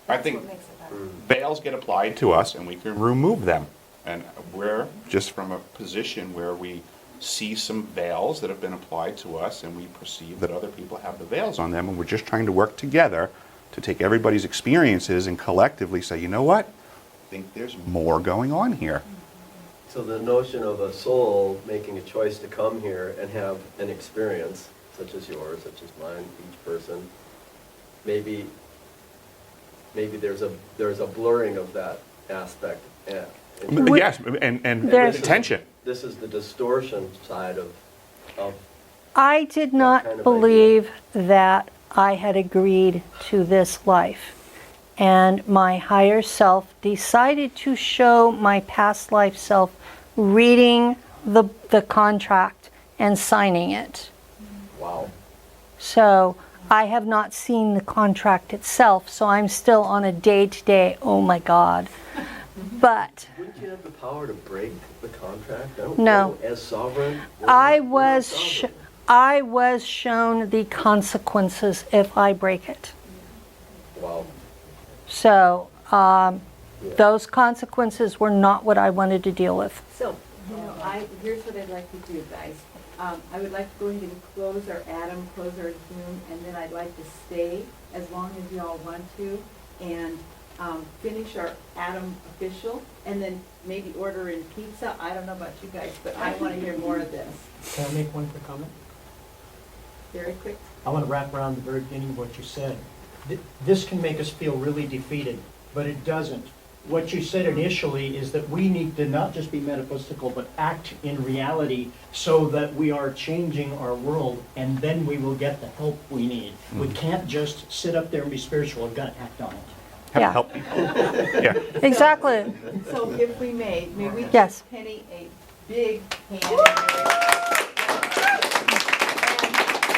I think That's what makes it better. veils get applied to us and we can remove them. And we're just from a position where we see some veils that have been applied to us, and we perceive that other people have the veils on them, and we're just trying to work together to take everybody's experiences and collectively say, you know what? I think there's more going on here. So the notion of a soul making a choice to come here and have an experience, such as yours, such as mine, each person, maybe there's a blurring of that aspect. Yes, and There's- tension. This is the distortion side of I did not kind of believe that I had agreed to this life. And my higher self decided to show my past life self reading the contract and signing it. wow. So I have not seen the contract itself, so I'm still on a day-to-day, oh my God. But Wouldn't you have the power to break the contract? I don't No. know. As sovereign? I we're not was sovereign. shown the consequences if I break it. Wow. So those consequences were not what I wanted to deal with. So, here's what I'd like to do, guys. I would like to go ahead and close our Atom, close our Zoom, and then I'd like to stay as long as you all want to, and finish our Atom official, and then maybe order in pizza. I don't know about you guys, but I want to hear more of this. Can I make one quick comment? Very quick. I want to wrap around the very beginning of what you said. This can make us feel really defeated, but it doesn't. What you said initially is that we need to not just be metaphysical, but act in reality so that we are changing our world, and then we will get the help we need. We can't just sit up there and be spiritual, we've got to act on it. Have Yeah. to help people. Yeah. Exactly. So if we may we Yes. give Penny a big hand.